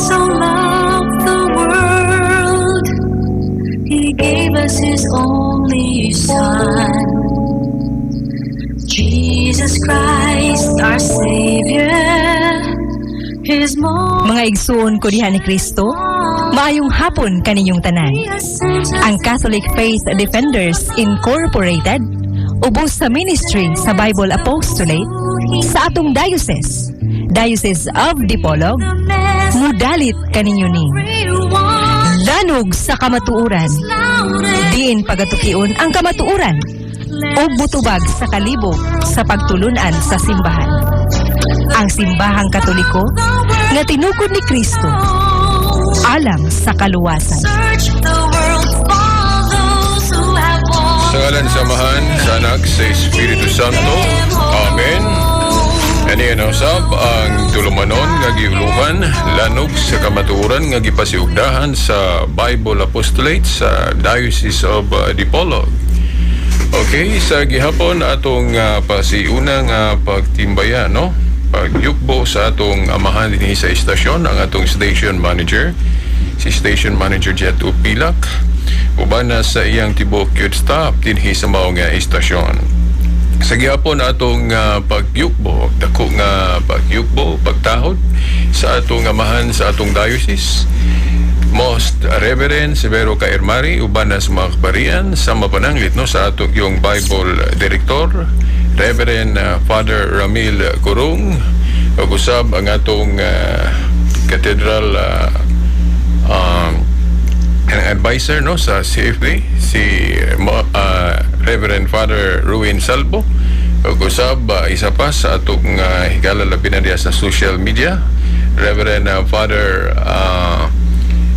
so loved the world, He gave us His only Son, Jesus Christ, our Savior. His Mga igsoon ko diha ni Kristo, maayong hapon kaninyong tanan. Ang Catholic Faith Defenders Incorporated, ubos sa ministry sa Bible Apostolate sa atong Diocese of Dipolog, mudalit kaninyo ni Lanog sa kamatuuran, diin pagatukion ang kamatuuran, o butubag sa kalibog sa pagtulunan sa simbahan. Ang simbahang Katoliko nga tinukod ni Kristo alang sa kaluwasan. Sa ngalan samahan sa anak sa Espiritu Santo. Amen. Ani usab ang tulumanon nga giuluhan lanog sa kamatuoran nga gipasiugdahan sa Bible Apostolate sa Diocese of Dipolog. Okay, sa gihapon atong pasiuna nga pagtimbaya, no? Pagyukbo sa atong amahan dinhi sa istasyon ang atong station manager, si Station Manager Jet Upilak, uban na sa iyang tibok youth staff dinhi sa mao nga istasyon. Sa gihapon atong pagyukbo, dako nga pagyukbo, pagtahod sa atong amahan sa atong diocese, Most Reverend Severo Cairmari, uban na sa mga kaparian sa mapananglit, no, sa atong yung Bible Director, Reverend Father Ramil Curung, ug-usab ang atong Cathedral advisor, no, sa CFD, si Reverend Father Ruin Salvo, ug-usab isa pa sa atong higala labi na diya sa social media, Reverend Father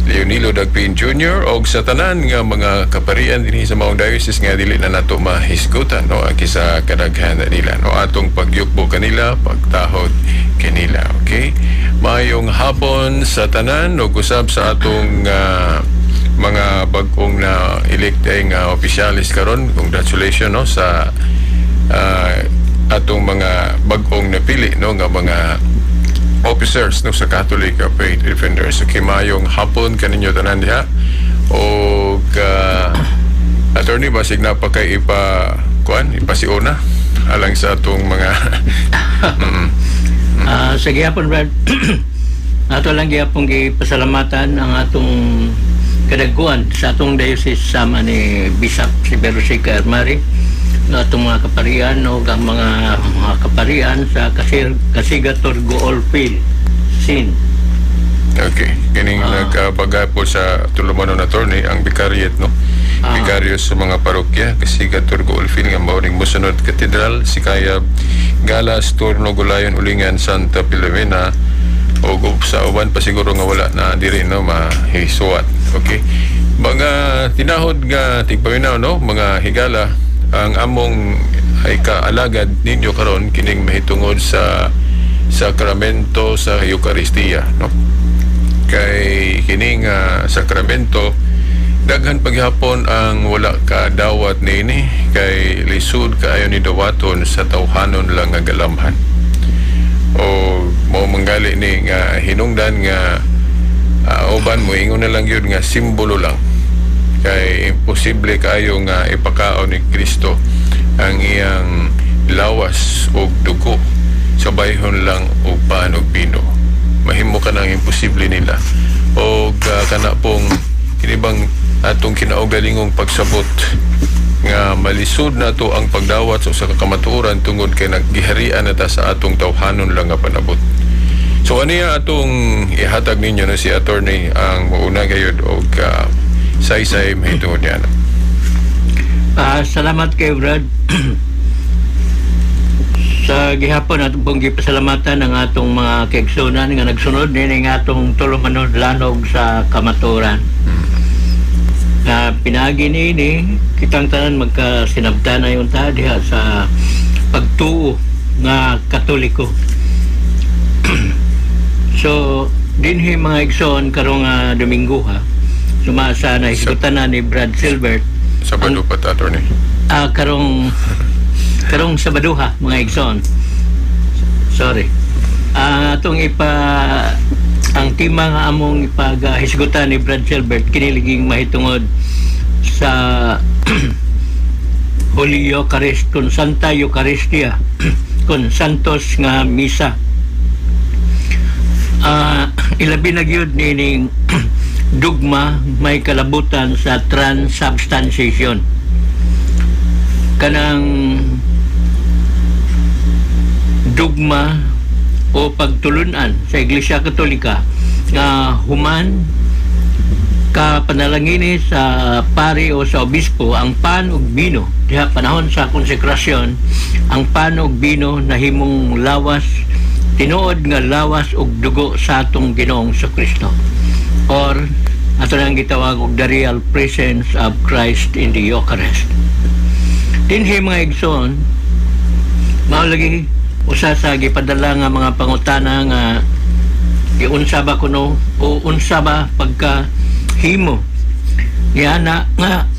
Leonilo Dagpin Jr. o sa tanan nga mga kaparian dinhi sa maong diocese nga dili na nato mahisgutan, no, ang kisa kadaghan nila, no, atong pagyukbo kanila, pagtahod kanila. Okay, mayong hapon sa tanan ug usab sa atong mga bag-ong na elected nga opisyalis karon. Congratulations, no, sa atong mga bag-ong napili, no, nga mga officers, no, sa Catholic Faith Defenders. Okay, mayong hapon kaninyo tanan diha. O attorney, basig na pa kay ipasiuna alang sa atong mga sa gihapon, Brad. Ato lang gihapon gipasalamatan ang atong kadagkuan sa atong diocese sama ni Bishop Severo Cairmari, ng atong mga kaparian o ang mga kaparian sa Kasigator Goolfield Sin. Okay, kining nagpagapo sa tulumanon attorney ang vicariate, no, vikaryo sa mga parokya Kasigator Goolfield nga mao ning mosunod Katedral, Sikayab, Galas, Turno, Gulayon, Ulingan, Santa Filomena, o sa uban pa siguro nga wala na diri, no, mahisuwat. Okay, mga tinahod nga tigpaminaw, no, mga higala, ang among ay kaalagad ninyo karon kining mahitungod sa sakramento sa Eucharistia, no, kay kining sakramento daghan paghapon ang wala ka dawat niini, kay lisod kaayo ni dawaton sa tawhanon lang nga galamhan, o mo manggali ni nga hinungdan nga uban mo ingon na lang yun nga simbolo lang, kay imposible kayo nga ipakaon ni Kristo ang iyang lawas o dugo sa bayhon lang o paan o pino. Mahimo ka ng imposible nila. O kana pong kinibang atong kinaugalingong pagsabot nga malisod na to ang pagdawat sa kakamatuoran tungod kay naggiharian na ta sa atong tawhanon lang nga panabot. So aniya atong ihatag ninyo na si attorney ang mauna gayud og say mahitungod niya. Salamat kay Brad. Sa gihapon atong pong gipasalamatan ang atong mga kaigsunan nga nagsunod nining atong tulumanon lanog sa kamatuoran. Pinagi niini kitang tanan magkasinabtan na yung diha sa pagtuo nga Katoliko. So dinhi mga igsoon karong Domingo, sumasa na higutan na ni Brad Silbert Sabado pa attorney. Karong Sabado mga igsoon. Sorry. Atong ang tema nga among ipagahisgutan ni Brad Silbert kiniliging mahitungod sa Holy Eucharist kun Santa Eucharistia kun Santos nga misa. Ilabi na gyud nining dugma may kalabutan sa transubstantiation. Kanang dugma o pagtulunan sa Iglesia Katolika nga human ka panalangini sa pari o sa obispo ang pan ug bino diha panahon sa konsekrasyon. Ang pan ug bino nahimong lawas tinuod nga lawas ug dugo sa atong Ginoong Kristo, or ato nang gitawag og the real presence of Christ in the Eucharist. Dinhi mga igsoon, mao lagi usa sa gipadala nga mga pangutana nga giunsa ba kuno o unsa ba pagka himo yana nga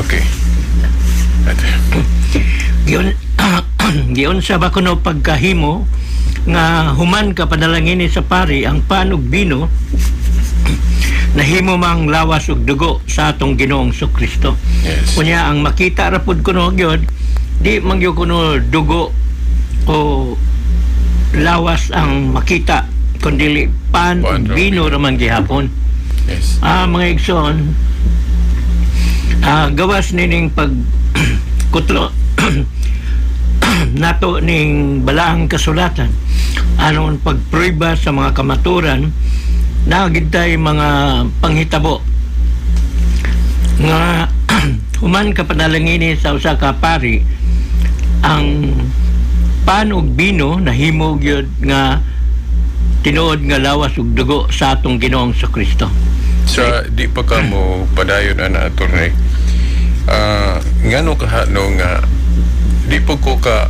Okay. Giyon sa ba kuno pagkahimo nga human ka padalangin sa pari ang pan ug bino nahimo mang lawas ug dugo sa atong Ginoong Kristo. Yes. Kunya ang makita ra pud kuno gyud di man gyud kuno dugo o lawas ang makita kundi pan ug bino ra man gihapon. Yes. Mga igsoon, gawas nining pag kutlo nato ning balaang kasulatan anon pagpruiba sa mga kamaturan na gitay mga panghitabo nga human ka panalangini sa usa ka pari ang pan ug bino nahimo gyud nga tinuod nga lawas ug dugo sa atong Ginoong Kristo. Sa di pa ka mo padayon ana attorney, ngano kahano nga di pa ko ka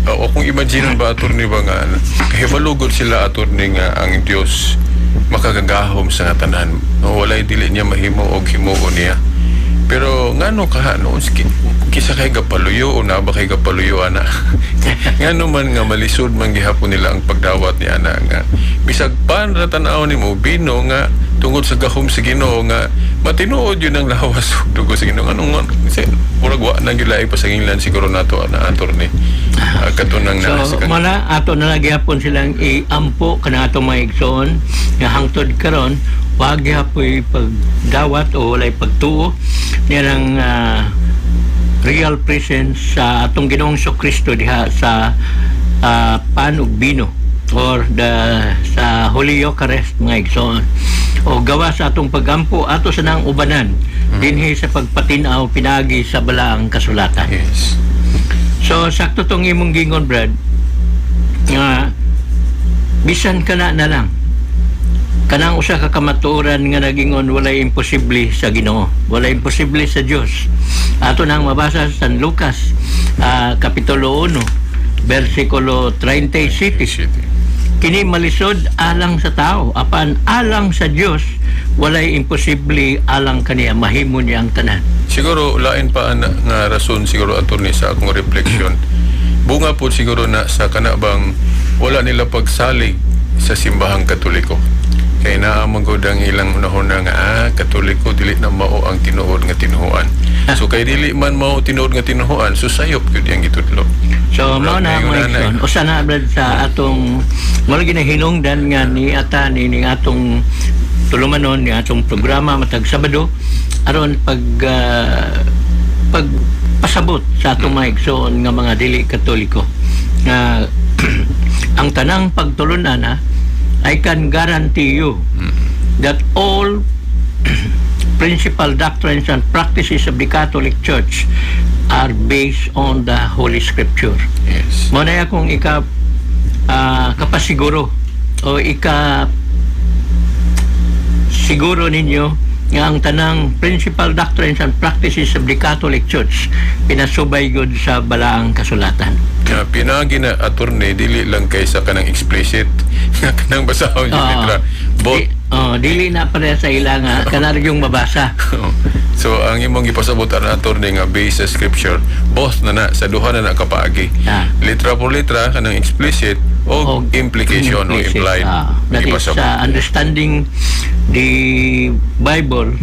o kung imagine ba attorney ba nga kahibalugod sila attorney nga ang Dios makagagahom sa nga tanan, walay dili niya mahimo og himuon niya, pero ngano kahano kisa kay gapaluyo o na ba kay gapaluyo ana ngano man nga malisod man gihapon nila ang pagdawat ni ana nga bisag pan ra tan-aw nimo bino nga tungod sa gahom sa Ginoo nga matinuod yun ang lawas ug dugo sa Ginoo. Anong murag wa nang gilay pa sa England siguro nato ana attorney katunang na so mala ato na gyapon silang iampo kana atong mga igsoon nga hangtod karon wa gyapon pagdawat o walay pagtuo niyang real presence sa atong Ginoong Kristo diha sa pan ug bino or sa Holy Eucharist mga igsoon, o gawa sa atong pagampo ato sa nang ubanan dinhi sa pagpatinaw pinagi sa balaang kasulatan. Yes. So sakto tong imong gingon Brad nga bisan kana na lang kanang usa ka kamatuoran nga nagingon walay imposible sa Ginoo, walay imposible sa Dios. Ato nang mabasa sa San Lucas kapitulo 1 versikulo 37. Kini malisod alang sa tao apan alang sa Dios walay imposible alang kaniya, mahimo niya ang tanan. Siguro lain pa nga rason siguro attorney sa akong reflection. Bunga po siguro na sa kanabang wala nila pagsalig sa simbahang Katoliko. Kaya naamang ko ang ilang unahon na nga Katoliko dili na mao ang tinuod nga tinuhuan. So kay dili man mao tinuod nga tinuhuan, so sayop gyud yang gitudlo. So mao na mo igsoon. Usa na Brad sa atong wala ginahinungdan nga ni ata ni atong tulumanon ni atong programa matag Sabado aron pagpasabot sa atong mga igsoon nga mga dili Katoliko nga ang tanang pagtulunan I can guarantee you that all principal doctrines and practices of the Catholic Church are based on the Holy Scripture. Yes. Muna akong kapasiguro o siguro ninyo nga ang tanang principal doctrines and practices of the Catholic Church pinasubay gud sa balaang kasulatan. Pinagi na attorney dili lang kay sa kanang explicit nga kanang basahon yung litra. Dili na pala sa ila nga kanar yung mabasa. So ang imong gipasabutan attorney nga based sa scripture, both na sa duha na kapaagi. Litra por litra kanang explicit o implication o implied. That is understanding the Bible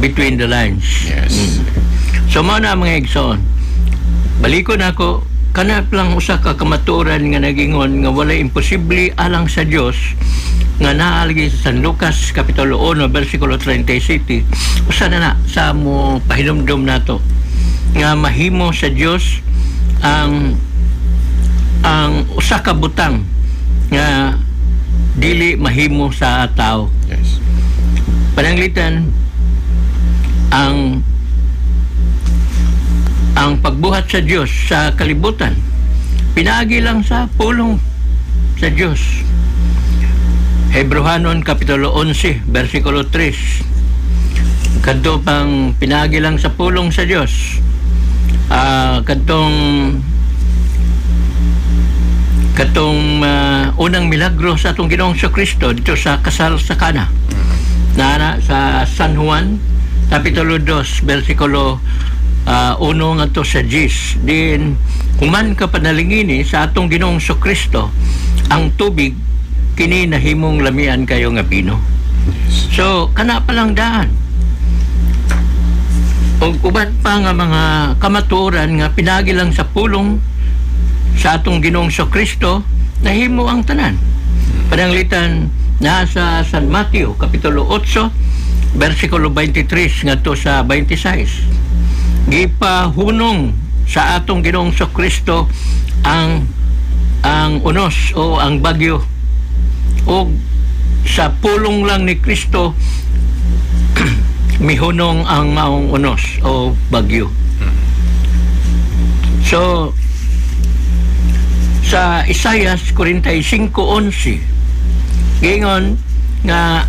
between the lines. Yes. So mao na mga igsoon. Balikon ako kanat lang usa ka kamatuoran nga nagingon nga walay imposible alang sa Dios nga naalagi sa San Lucas Kapitulo 1 versikulo 37. Usa na sa mo pahinumdom nato nga mahimo sa Dios ang usa ka butang nga dili mahimo sa tao. Yes. Pananglitan ang pagbuhat sa Diyos sa kalibutan pinaagi lang sa pulong sa Diyos. Hebrehanon Kapitulo 11 versikulo 3. Kadto pang pinaagi lang sa pulong sa Diyos. Kadtong unang milagro sa atong Ginoong Kristo dito sa kasal sa Kana. Na sa San Juan Kapitulo 2 versikulo 1 ngadto sa 10. Din human ka panalingini sa atong Ginoong Kristo ang tubig kini nahimong lamian kayo nga bino. So kana pa lang daan. Og uban pa nga mga kamatuoran nga pinagi lang sa pulong sa atong Ginoong Kristo nahimo ang tanan. Pananglitan nasa San Mateo Kapitulo 8 versikulo 23 ngadto sa 26. Gipahunong sa atong Ginoong Kristo ang unos o ang bagyo, o sa pulong lang ni Kristo mihunong ang maong unos o bagyo. So sa Isaias 45:11 gingon nga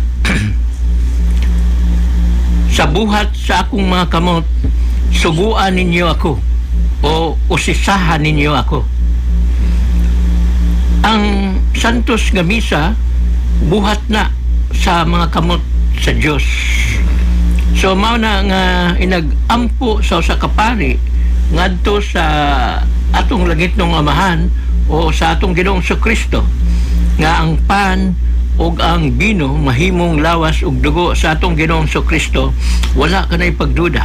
sa buhat sa akong mga kamot suguan ninyo ako o usisahan ninyo ako. Ang Santos nga Misa buhat na sa mga kamot sa Dios. So mao na nga inagampo sa usa ka pari ngadto sa atong langitnong Amahan o sa atong Ginoong Kristo nga ang pan ug ang bino mahimong lawas ug dugo sa atong Ginoong Kristo. Wala kanay pagduda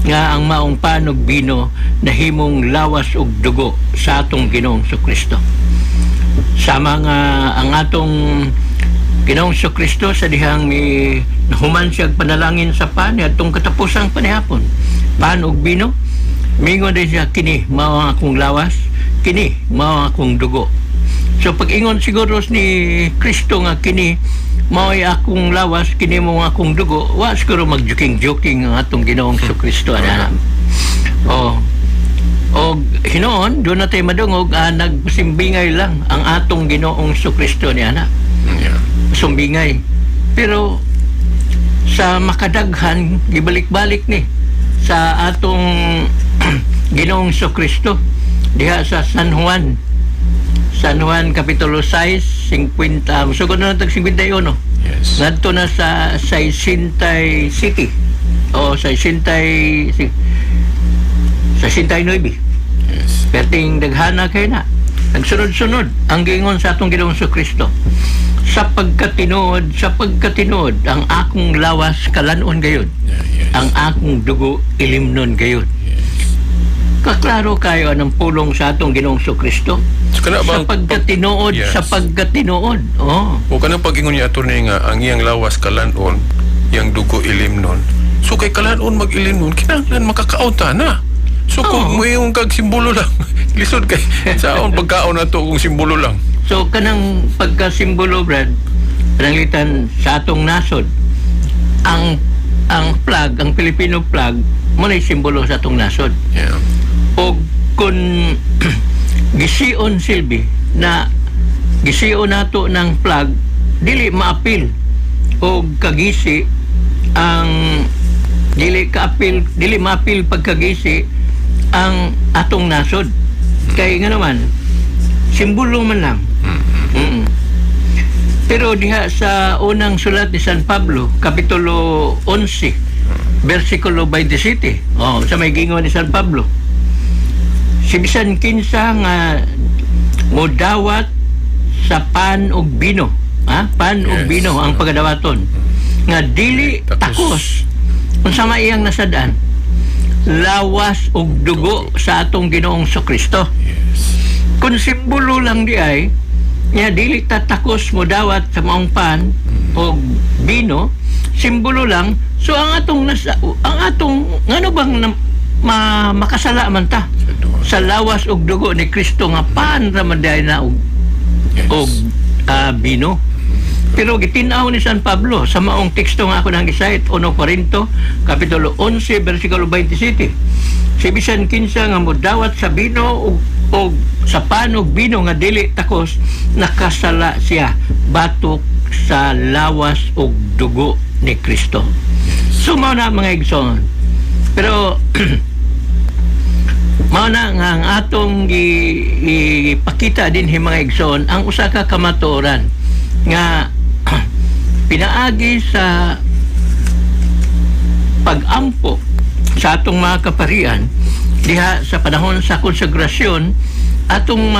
nga ang maong pan ug bino nahimong lawas ug dugo sa atong Ginoong Kristo. Sama nga ang atong Ginoong Kristo sa dihang nahuman siya panalangin sa pan atong katapusang panihapon. Pan ug bino mingon din siya, kini mao ang akong lawas, kini mao ang akong dugo. So pag-ingon siguro ni Kristo nga kini mao ay akong lawas, kini mao ang akong dugo, wa siguro magjoking-joking ang atong Ginoong Kristo ana. O hinoon doon natin madungog nagsimbingay lang ang atong Ginoong Kristo ni ana. Sumbingay. Pero sa makadaghan gibalik-balik ni sa atong Ginoong Kristo diha sa San Juan Kapitulo 6 50 sugod na tag 51. Yes. Ngadto na sa 60 City o sa 69. Yes. Perting daghana kay na nagsunod-sunod ang giingon sa atong Ginoong Kristo. Sa pagkatinuod ang akong lawas kalanon gayud. Yes. Ang akong dugo ilimnon gayud. Kaklaro kayo anong pulong sa atong Ginoong Kristo. So, sa pagkatinuod, yes. sa pagkatinuod. O kanang pag-ingon niya attorney nga ang iyang lawas kalanon, iyang dugo ilimnon. So kay kalanon mag-ilimnon, kinahanglan makakaunta na. So kung mayroong kag simbolo lang, lisod kay saon pagkaon na to kung simbolo lang. So kanang pagkasimbolo, Brad, pananglitan sa atong nasod, ang flag, ang Filipino flag, mo na simbolo sa atong nasod. Yeah. O kung gisiyon silbi na gisiyon nato ng flag, dili maapil o kagisi ang dili maapil pagkagisi ang atong nasod. Kaya nga naman simbolo man lang. Pero diha sa unang sulat ni San Pablo Kapitulo 11 versikulo 27. Sa may gingon ni San Pablo. Si bisan kinsa nga modawat sa pan ug bino. Pan ug Yes. bino ang pagadawaton. Nga dili takos. Unsa may iyang nasadaan? Lawas ug dugo sa atong Ginoong Kristo. Kung simbolo lang di ay nga dili tatakos mo dawat sa maong pan o bino, simbolo lang. So ang atong ngano bang makasala man ta sa lawas ug dugo ni Kristo nga pan ra man diay na og bino. Pero gitinaw ni San Pablo sa maong teksto nga ako nang gisayt 1 Corinto kapitulo 11 bersikulo 27. Si bisan kinsa nga modawat sa bino og sa pan og bino nga dili takos, nakasala siya batok sa lawas og dugo ni Kristo. So mao na mga igsoon. Pero mao na nga ang atong ipakita din mga igsoon ang usa ka kamatuoran nga pinaagi sa pag-ampo sa atong mga kaparian diha sa panahon sa konsagrasyon atong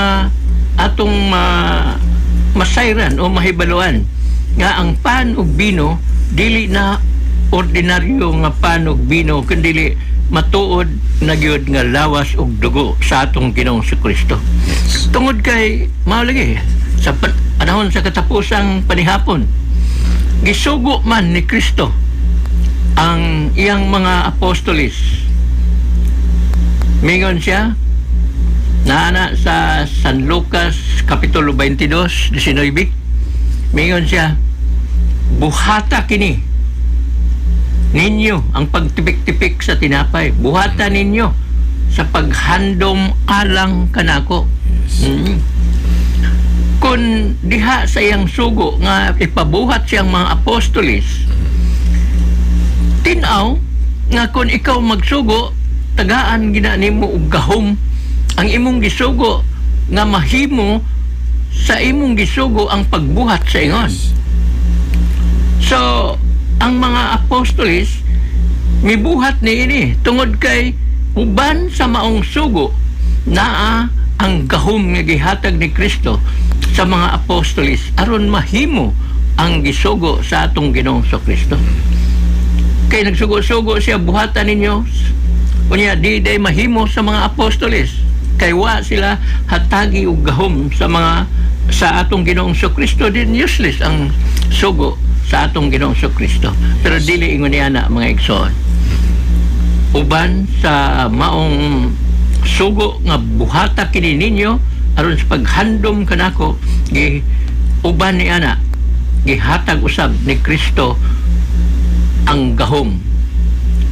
masayran o mahibaluan nga ang pan ug bino dili na ordinaryo nga pan ug bino kundi matuod na gyud nga lawas ug dugo sa atong Ginoong Kristo. Tungod kay mao lagi sa panahon sa katapusang panihapon gisugo man ni Kristo ang iyang mga apostolis. Mingon siya naana sa San Lucas kapitulo 22 19. Mingon siya, buhata kini ninyo ang pagtipik-tipik sa tinapay. Buhata ninyo sa paghandom alang kanako. Kung diha sa iyang sugo nga ipabuhat siyang mga apostolis, tinaw nga kung ikaw magsugo, tagaan gina nimo og gahom ang imong gisugo nga mahimo sa imong gisugo ang pagbuhat sa ingon. So ang mga apostolis mibuhat niini tungod kay uban sa maong sugo naa ang gahom nga gihatag ni Kristo sa mga apostolis aron mahimo ang gisugo sa atong Ginoong Kristo. Kay nagsugo-sugo siya, buhatan ninyo unya di day mahimo sa mga apostolis kay wa sila hatagi og gahom sa atong Ginoong Kristo. Din useless ang sugo sa atong Ginoong Kristo. Pero dili ingon niya na mga igsoon, uban sa maong sugo nga buhata kini ninyo aron sa paghandom kanako uban ni ana gihatag usab ni Kristo ang gahom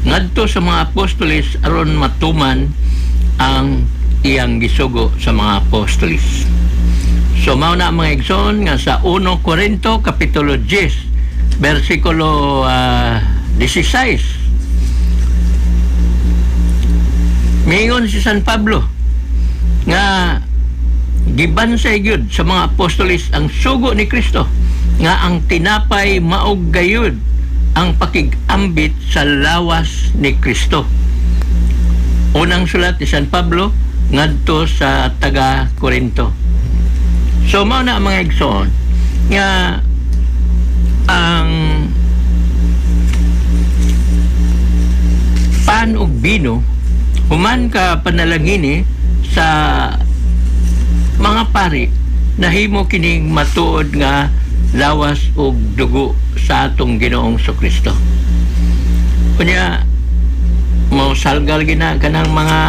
ngadto sa mga apostolis aron matuman ang iyang gisugo sa mga apostolis. So mao na mga igsoon nga sa 1 Corinto kapitulo 10 bersikulo 16 mingon si San Pablo nga gibansay gyud sa mga apostolis ang sugo ni Kristo nga ang tinapay maog gayud ang pakig-ambit sa lawas ni Kristo. Unang sulat ni San Pablo ngadto sa taga Corinto. So mao na mga igsoon nga ang pan ug bino human ka panalangini sa mga pari nahimo kining matuod nga lawas ug dugo sa atong Ginoong Kristo. Kunya mo salgal gina kanang mga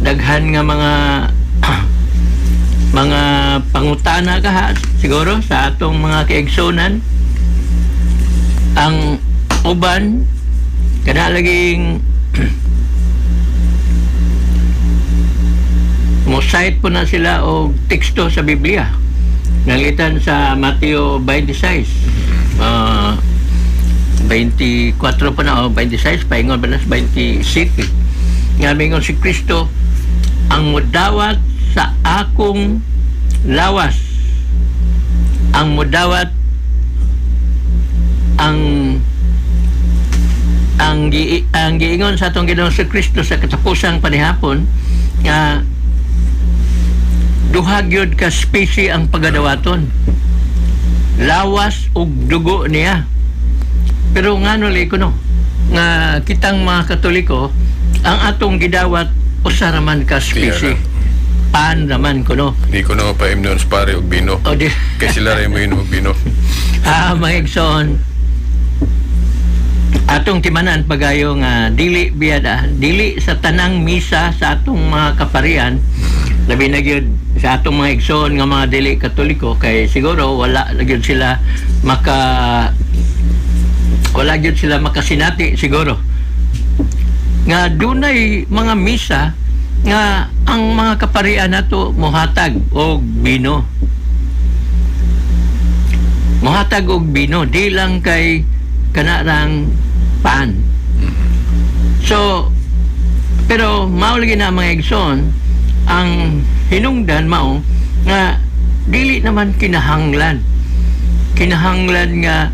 daghan nga mga pangutana ka siguro sa atong mga kaigsunan. Ang uban kana laging mosite po na sila og teksto sa Biblia. Nangitan sa Mateo 26. 24 pa na o 26, paingon ba na 27. Nga mingon si Kristo, ang mudawat sa akong lawas, ang mudawat ang ang giingon sa atong Ginoong Kristo sa katapusang panihapon nga duha gyud ka specie ang pagadawaton, lawas ug dugo niya. Pero ngano li kuno nga kitang mga Katoliko ang atong gidawat usa raman ka specie, pan raman kuno. Di ko na pa-imnon sa pare og bino. O di Kaya sila rin mo inom og bino. mga igsoon, atong timanan pagayo nga dili biyada, dili sa tanang misa sa atong mga kaparian, labi na gyud sa atong mga igsoon nga mga dili Katoliko, kay siguro wala na gyud sila makasinati siguro nga dunay mga misa nga ang mga kaparian nato mohatag og bino. Mohatag og bino, di lang kay kanarang pan. So, pero mao lagi na mga igsoon, ang hinungdan mao nga dili naman kinahanglan nga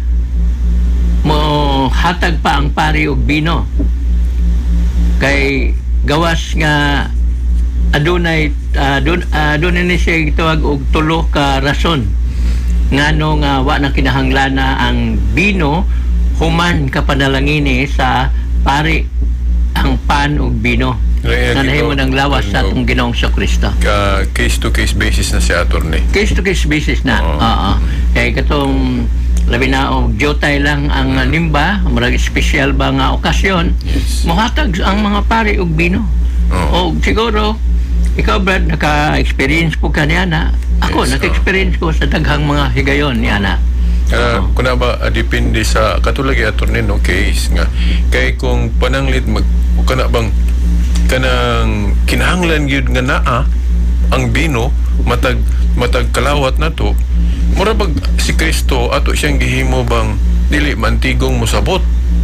mo hatag pa ang pari og bino, kay gawas nga adunay ni siya gitawag og tulo ka rason ngano nga wa na kinahanglan ang bino human kapanalangini sa pari ang pan ug bino nga nahimo ng lawas sa atong Ginoong Kristo. Case to case basis na si attorney. Case to case basis na. Oo. Kaya katong labi na og jotay lang ang nimba, marag special ba nga okasyon, Yes. mohatag ang mga pari og bino. O siguro ikaw Brad naka-experience po kaniya na. Ako Yes, naka-experience ko sa daghang mga higayon niya na. Kuna ba depende sa katulagi attorney no case nga kay kung pananglit kana bang kanang kinahanglan gyud nga naa ang bino matag kalawat na to mura bag si Kristo ato siyang gihimo bang dili mantigong mosabot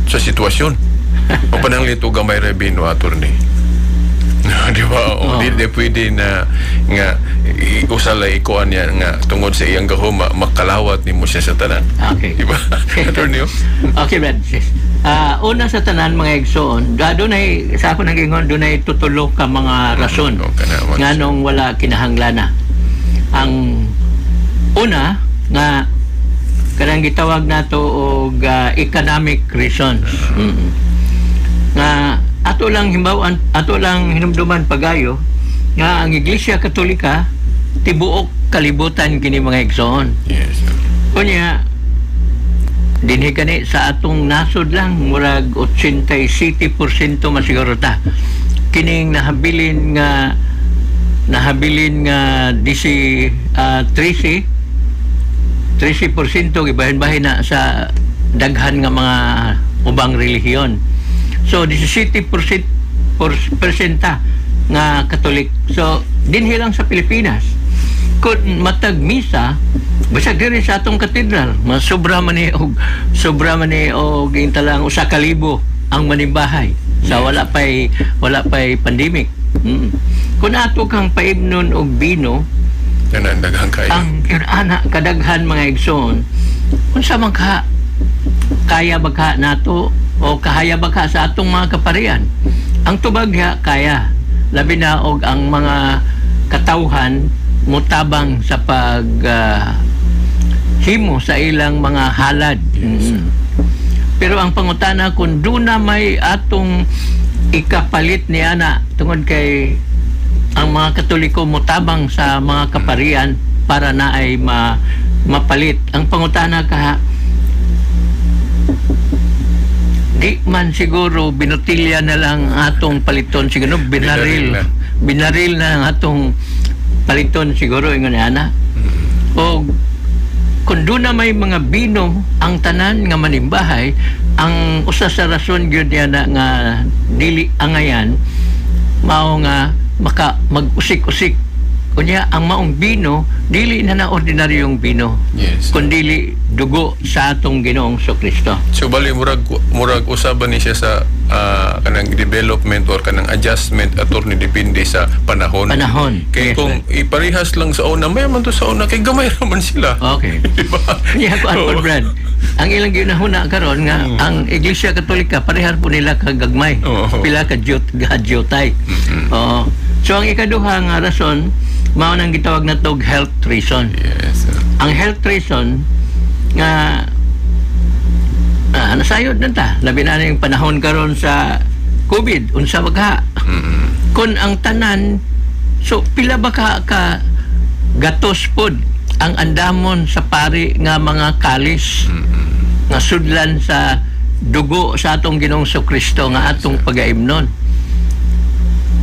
sa sitwasyon o pananglit og gamay ra bino attorney. Di ba? O di pwede na nga usalay ikuan niya nga tungod sa iyang gahuma makalawat nimo siya sa tanan. Okay. Di ba? Attorney? Okay, Brad. Una sa tanan mga igsoon, dunay sa ako nagingon dunay tutulo ka mga rason nganong wala kinahanglan na. Ang una nga kanang gitawag nato og economic reasons. Nga ato lang himbawaan, ato lang hinumduman pagayo nga ang Iglesia Katolika tibuok kalibutan kini mga igsoon. Yes. Kunya dinhi kani sa atong nasod lang murag 87% masiguro ta kining nahabilin nga 13% gibahin-bahin na sa daghan nga mga ubang relihiyon. So 17% nga Katolik. So dinhi lang sa Pilipinas kung matag misa basag diri sa atong katedral sobra man ni og intalang 1,000 ang manimbahay sa wala pay pandemic. Kung ato kang paimnon og bino Yan ang daghang kayo. ang ana kadaghan mga igsoon unsa man ka kaya ba ka nato o kahaya ba ka sa atong mga kaparian. Ang tubagya kaya labi na og ang mga katawhan mutabang sa pag himo sa ilang mga halad. Pero ang pangutana kung doon na may atong ikapalit ni ana tungod kay ang mga Katoliko mutabang sa mga kaparian para na ay mapalit. Ang pangutana ka di man siguro binutilya na lang atong paliton siguro binaril na ang atong paliton siguro ingon ana. O kung doon na may mga bino ang tanan nga manimbahay, ang usa sa rason gyud na nga dili angayan mao nga maka mag-usik-usik kunya ang maong bino dili na ordinaryong bino. Yes. Kundi dugo sa atong Ginoong Kristo. So bali murag usaban ni siya sa kanang development or kanang adjustment attorney depende sa panahon. Kay Yes, kung iparehas lang sa una, may man to sa una kay gamay raman sila. Okay. Diba? Yeah, Brad. ang ilang ginahuna karon nga ang Iglesia Katolika parehan po nila kagagmay. Pila ka jotay. Oo. So ang ikaduha nga rason mao nang gitawag na tog health reason. Yes. Ang health reason nga nasayod na ta. Labi na yung panahon karon sa COVID, unsa magha. Kung ang tanan, so pila ba ka gatos pod ang andamon sa pari nga mga kalis nga sudlan sa dugo sa atong Ginoong Kristo nga atong pagaimnon.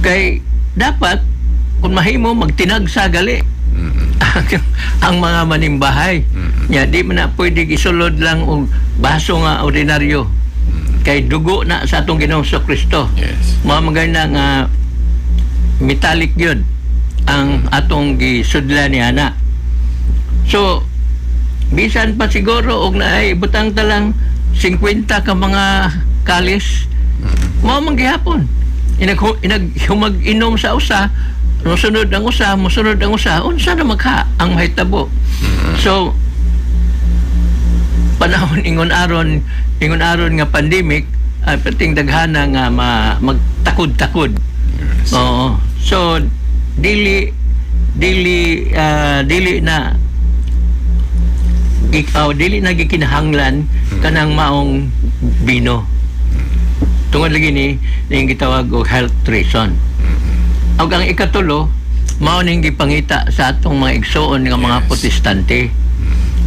Kay dapat kung mahimo magtinag sa gali ang mga manimbahay. Nya di man na pwede gisulod lang og baso nga ordinaryo. Kay dugo na sa atong Ginoong Kristo. Yes. Mga maganda nga metallic yun ang atong gisudlan ni ana. So bisan pa siguro og naay butang talang 50 ka mga kalis mao man gihapon inag-inom sa usa mosunod ang usa unsa na magha ang mahitabo. So panahon ingon aron nga pandemic pating daghana nga magtakod-takod. Oo. So dili na gikinahanglan kanang maong bino. Tungod lagi ni ning gitawag og health reason. Ug ang ikatulo mao ning gipangita sa atong mga igsoon nga mga Protestante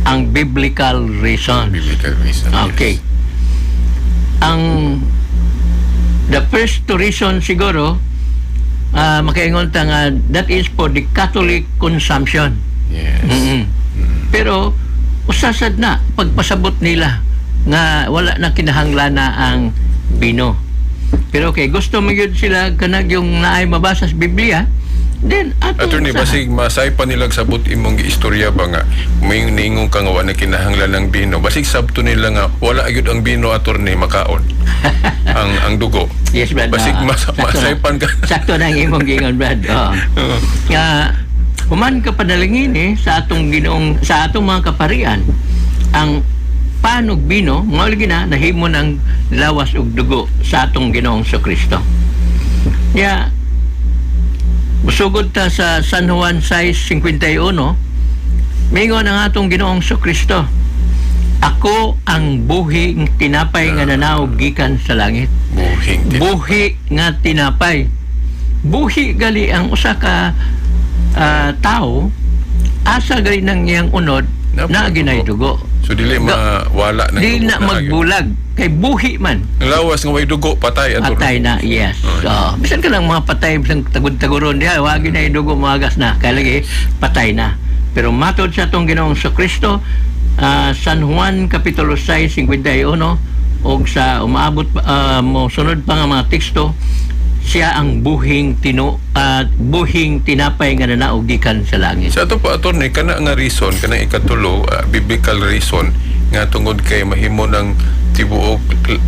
ang biblical reason. Biblical reason. Okay. Ang the first reason siguro makaingon ta nga that is for the Catholic consumption. Yes. Pero usasad na pagpasabot nila nga wala na kinahanglan na ang bino. Pero okay, gusto mo yun sila kanag yung naay mabasa sa Biblia, then Attorney, basig masay pa nilang sabot imong giistorya ba nga may niingong ka nga wala kinahanglan ng bino. Basig sabto nila nga wala agad ang bino, attorney, makaon ang dugo. Yes, Brad. Basig masaypan ka. Sakto na ang imong gingon, Brad. Nga human ka padalingin sa atong Ginoong sa atong mga kaparian ang panog bino mao lagi na nahimo ng lawas ug dugo sa atong Ginoong Kristo. Ya musugod ta sa San Juan 6:51 mingon ang atong Ginoong Kristo, ako ang buhing tinapay nga nanaog gikan sa langit. Buhi nga tinapay. Buhi gali ang usa ka tao asa gali nang iyang unod na ginay dugo. So dili mawala ng Dili na magbulag kay buhi man. Lawas nga way dugo patay, attorney. Patay na, yes. So, bisan ka lang mga patay, bisan tagod-taguron diha, wagi na dugo maagas na, kaya lagi patay na. Pero matod sa atong Ginoong Kristo, San Juan Kapitulo 6:51 og sa umaabot mo sunod pa nga mga teksto, siya ang buhing tinapay nga nanaog gikan sa langit. Sa ato po, attorney, kana nga reason, kana ikatulo, biblical reason nga tungod kay mahimo ng tibuok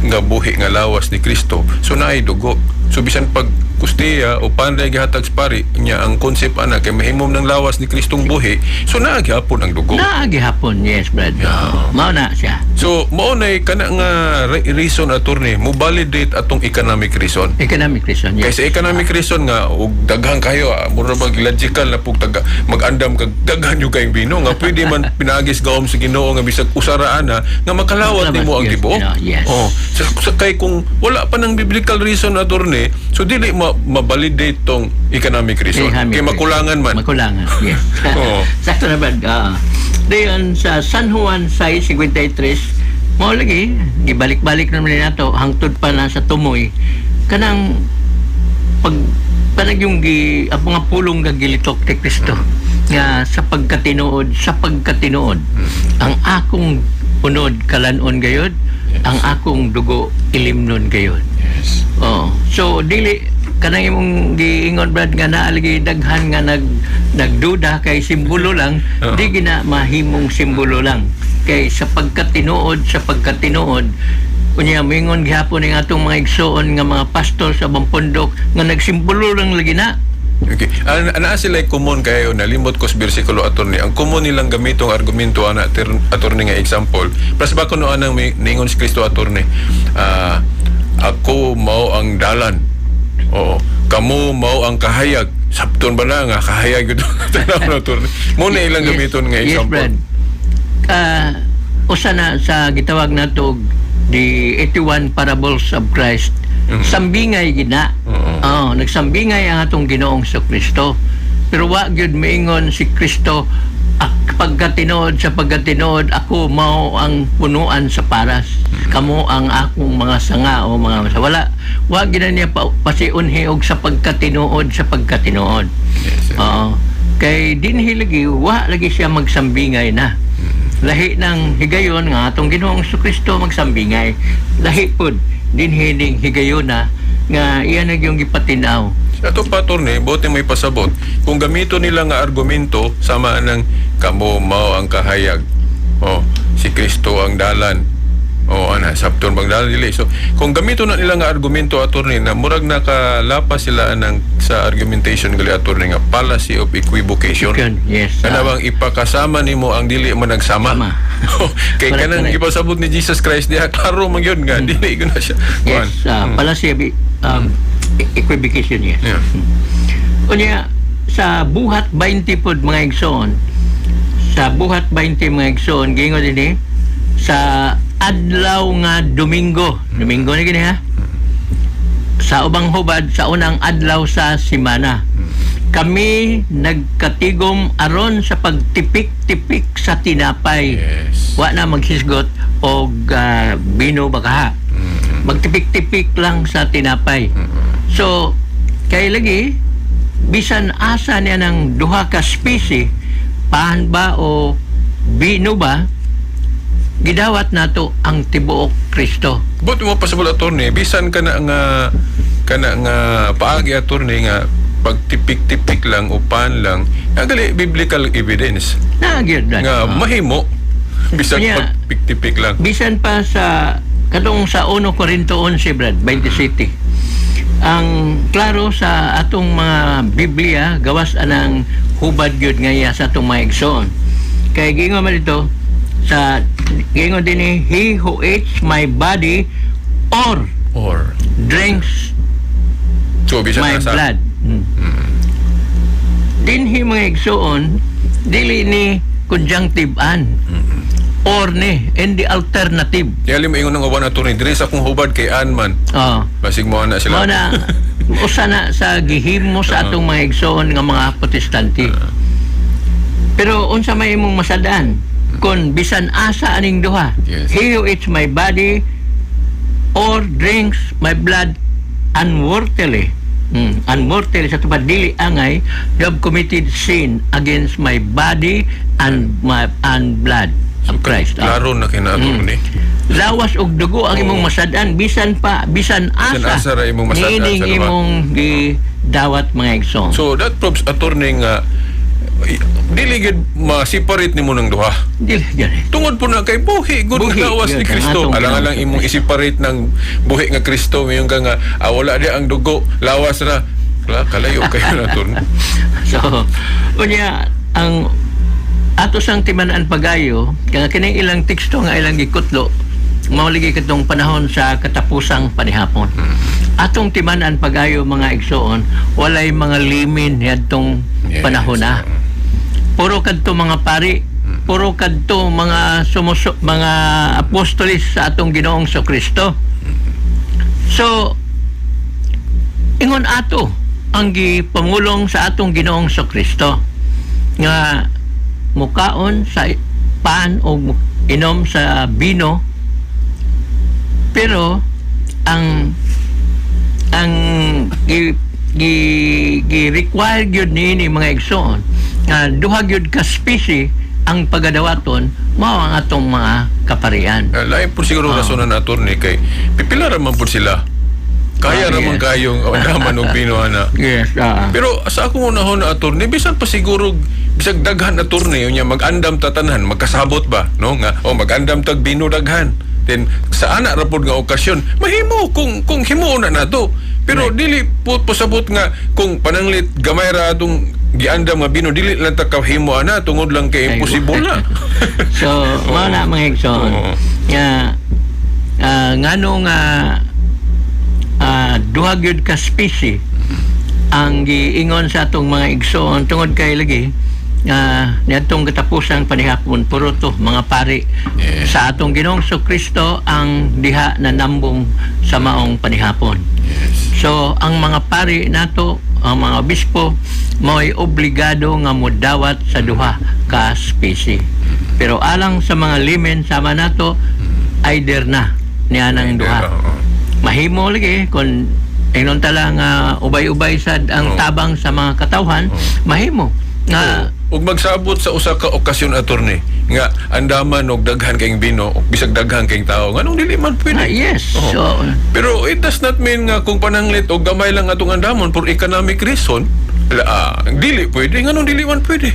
nga buhi nga lawas ni Kristo, so naay dugo. So bisan pag kustiya o panday gihatag sa pari nya ang konsep ana kay mahimom ng lawas ni Kristong buhi, so naagihapon ang dugo. Naagihapon, yes, Brad. Mao na siya. So mao nay kana nga reason, attorney, mo validate atong economic reason. Economic reason, yes. Kaysa economic reason nga og daghang kayo mura bag logical na pug mag-andam kag daghan yung kayong bino nga pwede man pinagis gaom sa Ginoo nga bisag usaraan na nga makalawat nimo ang tibuok. Yes. Oh, sa kay kung wala pa ng biblical reason, attorney, so dili ma-validate tong economic reason. Kay makulangan man. Makulangan, yes. Oo. Sakto na ba? Dayon sa San Juan 6:53, mao lagi, gibalik-balik naman nato hangtod pa na sa tumoy. Kanang panag yung mga pulong nga gilitok ti Kristo nga sa pagkatinuod ang akong unod kalanon gayod, ang akong dugo ilimnon gayod. Yes. Oh, so dili kanang imong giingon, Brad, nga naalagi daghan nga nagduda kay simbolo lang, di gina mahimong simbolo lang. Kay sa pagkatinuod kunya mingon gihapon ning atong mga igsoon nga mga pastor sa Bampondok nga nagsimbolo lang lagi na Okay. Ana sila common kayo nalimot ko sa bersikulo attorney. Ang common nilang gamitong argumento ana attorney nga example. Plus ba kuno anang ningon si Kristo attorney. Ako mao ang dalan. Oo. Kamo mao ang kahayag. Sabton ba na nga kahayag ito? Tanaw na attorney. Muna ilang gamiton nga Yes, example. Brad. Usa na sa gitawag nato the 81 parables of Christ. Sambingay gina. Nagsambingay ang atong Ginoong sa Kristo. Pero wa gyud miingon si Kristo pagkatinood sa pagkatinood ako mao ang punuan sa paras. Kamo ang akong mga sanga o mga wala. Wa gyud niya pasiunhi og sa pagkatinood sa pagkatinood. Yes, sir. Kay dinhi lagi wa lagi siya magsambingay na. Lahi ng higayon nga atong Ginoong Kristo magsambingay. Lahi pod dinhi ning higayon na nga iyan na yung gipatinaw. Sa ito pa attorney, bote may pasabot. Kung gamito nila nga argumento sama ng kamo mao ang kahayag. Si Kristo ang dalan. Sabton bang dalan dili. So kung gamito na nila nga argumento attorney na murag nakalapas sila ng sa argumentation gali attorney nga fallacy of equivocation. Yes. Kana bang ipakasama nimo ang dili mo nagsama. Sama. Kay kanang ipasabot ni Jesus Christ diha klaro man gyud nga dili ko na siya. Yes, pala siya equivocation, yes. Yeah. Unya sa buhat 20 pod mga igsoon. Sa buhat 20 mga igsoon gingon dinhi sa adlaw nga Domingo. Domingo ni gini ha. Sa ubang hubad sa unang adlaw sa semana. Kami nagkatigom aron sa pagtipik-tipik sa tinapay. Yes. Wa na maghisgot og bino baka. Magtipik-tipik lang sa tinapay. So kay lagi bisan asa niya ng duha ka species, pahan ba o bino ba, gidawat nato ang tibuok Kristo. But mo pasabot attorney, bisan kana nga paagi attorney nga pagtipik-tipik lang upan lang, nagali biblical evidence Nagyod na. nga mahimo bisan Kanya, pagtipik lang. Bisan pa sa kadong sa 1 Corinto 11 Brad 27. Ang klaro sa atong mga Biblia gawas anang hubad gyud ngaya sa atong mga igsoon. Kay gingon man dito sa gingon dinhi, he who eats my body or drinks So bisan my nasa blood. Dinhi mga igsoon dili ni conjunctive-an. Or ni in the alternative. Yali mo ingon nga wan attorney diri sa akong hubad kay Anman. Basig mo na sila. Mao na usa na sa gihimo sa atong mga igsoon nga mga protestante. Pero unsa may imong masadaan kun bisan asa aning duha. Yes. He who eats my body or drinks my blood unworthily. Unworthily sa tupad dili angay, they have committed sin against my body and my blood of Christ. Klaro na kina attorney. Lawas og dugo ang imong masadan bisan asa ra imong masadan niining sa luha. imong gidawat mga igsoon. So that proves attorney nga dili gid ma-separate nimo ng duha. Dili gani. Tungod po na kay buhi gud Buhi, nga gawas ni yun, Kristo. ang atong Alang-alang imong i-separate ng buhi nga Kristo mayon ka nga wala di ang dugo lawas ra. Kalayo kayo na turn. So unya ang ato sang timan-an pagayo kaya kining ilang teksto nga ilang gikutlo mauligi katong panahon sa katapusang panihapon. Atong timan-an pagayo mga igsoon walay mga limin niadtong panahon na. Puro kadto mga pari, puro kadto mga mga apostolis sa atong Ginoong Kristo. So ingon ato ang gipamulong sa atong Ginoong Kristo nga mukaon sa pan o inom sa bino, pero ang gi-require gyud ni mga igsoon nga duha gyud ka species ang pagadawaton mao ang atong mga kaparian. Lain po siguro rasonan attorney kay pipila ra man po sila. Kaya raman kayong daman og pinuana. Yes. Pero sa akong unahon na attorney, bisan pa siguro bisag daghan attorney unya mag-andam tatanhan, magkasabot ba no nga mag-andam tag bino daghan. Then sa ana ra pod nga okasyon, mahimo kung himuon na nato. Pero dili po pasabot nga kung pananglit gamay ra atong giandam nga bino dili lang ta kahimo ana tungod lang kay imposible na. So, mao na mga igsoon. Oo. Nga ngano nga duha gyud ka species ang giingon sa atong mga igsoon tungod kay lagi niadtong katapusang panihapon puro to mga pari sa atong Ginoong Kristo ang diha na nambong sa maong panihapon. So ang mga pari nato, ang mga obispo mo'y obligado nga modawat sa duha ka species. Pero alang sa mga limen sama nato either na niya ng duha. Mahimo lagi kung inon tala nga ubay-ubay sad ang tabang sa mga katawhan, mahimo nga ug magsabot sa usa ka okasyon attorney nga andaman og daghan kayong bino ug bisag daghan kayong tao nganong dili man pwede. yes. Oo. So Pero it does not mean nga kung pananglit o gamay lang atong andamon for economic reason, dili pwede. Nganong dili man pwede?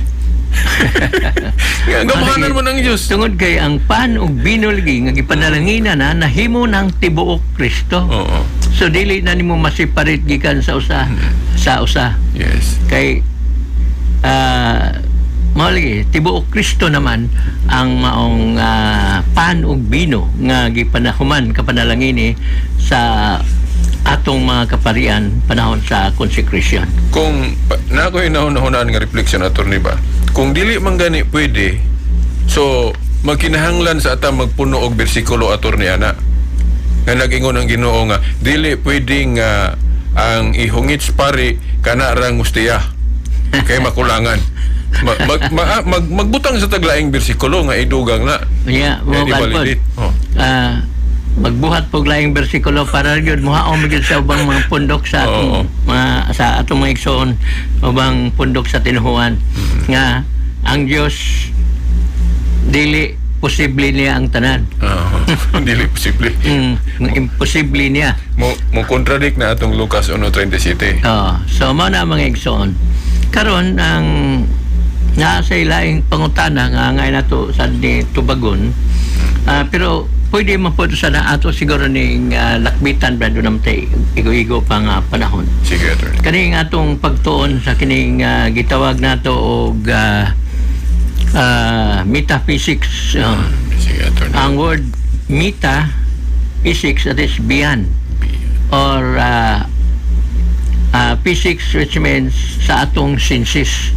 Nga, gamahanan mo ng Diyos. tungod kay ang pan ug binolgi nga gipanalangina na nahimo ng tibuok Kristo. Oo. So dili na nimo masiparit gikan sa usa. Yes. Kay mali tibuok Kristo naman ang maong pan ug bino nga gipanahuman kapanalangini sa atong mga kaparian panahon sa consecration. Kung na ako hinahon-hunan nga reflection attorney ba, kung dili man gani pwede, so magkinahanglan sa ata magpuno og bersikulo attorney ana nga nag-ingon ang Ginoo nga dili pwedeng ang ihungits pari kana ra ngustiya kay makulangan. Magbutang sa taglaing bersikulo nga idugang na. Yeah, mo validate. magbuhat pog laing bersikulo para gyud mohaom gyud sa ubang mga pundok sa atong sa atong mga igsoon ubang pundok sa tinuhuan nga ang Dios dili posible niya ang tanan. Dili posible. Imposible niya. Mo contradict na atong Lucas 1:37. So mao na mga igsoon. Karon ang nasa ilaing pangutana nga ngay nato sa di Tubagon. Pero pwede man po sa na ato siguro ning lakbitan ba doon naman igo-igo pa nga panahon. Sige, attorney. Kaning atong pagtuon sa kining gitawag nato og metaphysics. Sige, attorney. Ang word meta physics, that is beyond, or physics, which means sa atong senses,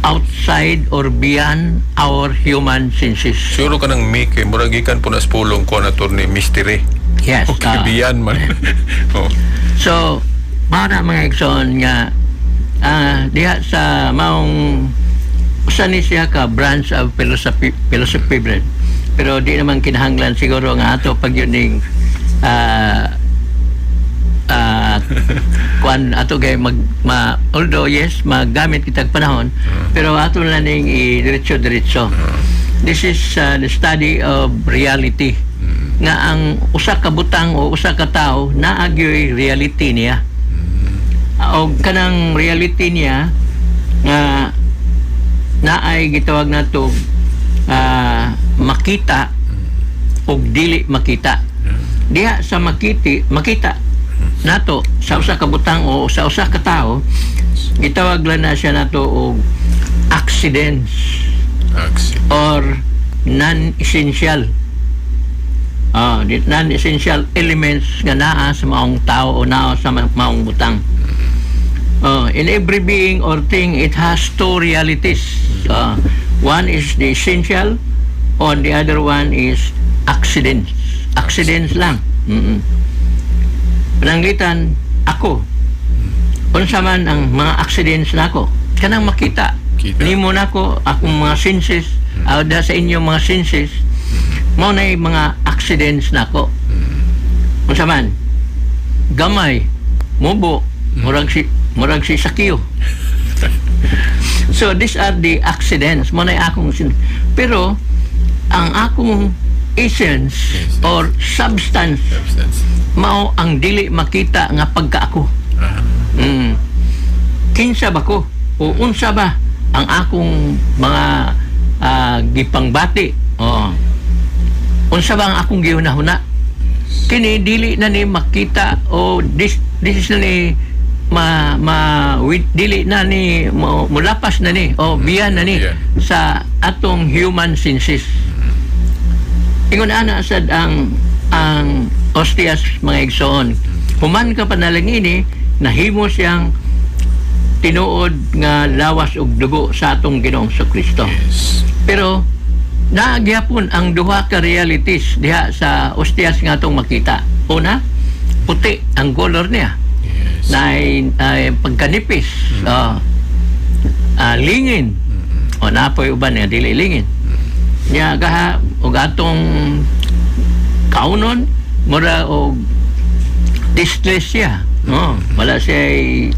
outside or beyond our human senses. Siguro ka ng Mickey, muragikan po na spulong ko na ni mystery. Yes. Okay, beyond man. So, para mga igsoon nga, diha sa maong usa ni siya ka branch of philosophy bread. Pero di naman kinahanglan siguro nga ato pag yun ning kuan ato gay although yes magamit kitag panahon pero ato na ning diretso. This is the study of reality nga ang usa ka butang o usa ka tawo naagyoy reality niya o kanang reality niya nga naay gitawag nato makita o dili makita diha sa makita nato sa usa ka butang o sa usa ka tawo gitawag lang na siya nato og accidents or non-essential non-essential elements nga naa sa maong tao o naa sa maong butang. In every being or thing it has two realities. One is the essential or the other one is accidents lang. Pananglitan ako unsa man ang mga accidents nako kanang makita nimo nako akong mga senses da sa inyong mga senses mao nay mga accidents nako unsa man gamay mubo murag si sakyo. So these are the accidents mao nay akong pero ang akong essence or substance mao ang dili makita nga pagkaako. Kinsa ba ko o unsa ba ang akong mga unsa ba ang akong gihunahuna kini dili na ni makita o this is na ni dili na ni mulapas na ni o biyan na ni Yeah. sa atong human senses. Ingon ana sad ang ostias mga igsoon. Human ka panalangini nahimo siyang tinuod nga lawas og dugo sa atong Ginoong Kristo. Yes. Pero naagyapon ang duha ka realities diha sa ostias nga atong makita. Una, puti ang color niya. Yes. Na ay pagkanipis. Lingin. O napoy uban niya dili lingin. Nya gaha og atong kaunon mura og tasteless siya. No, wala siya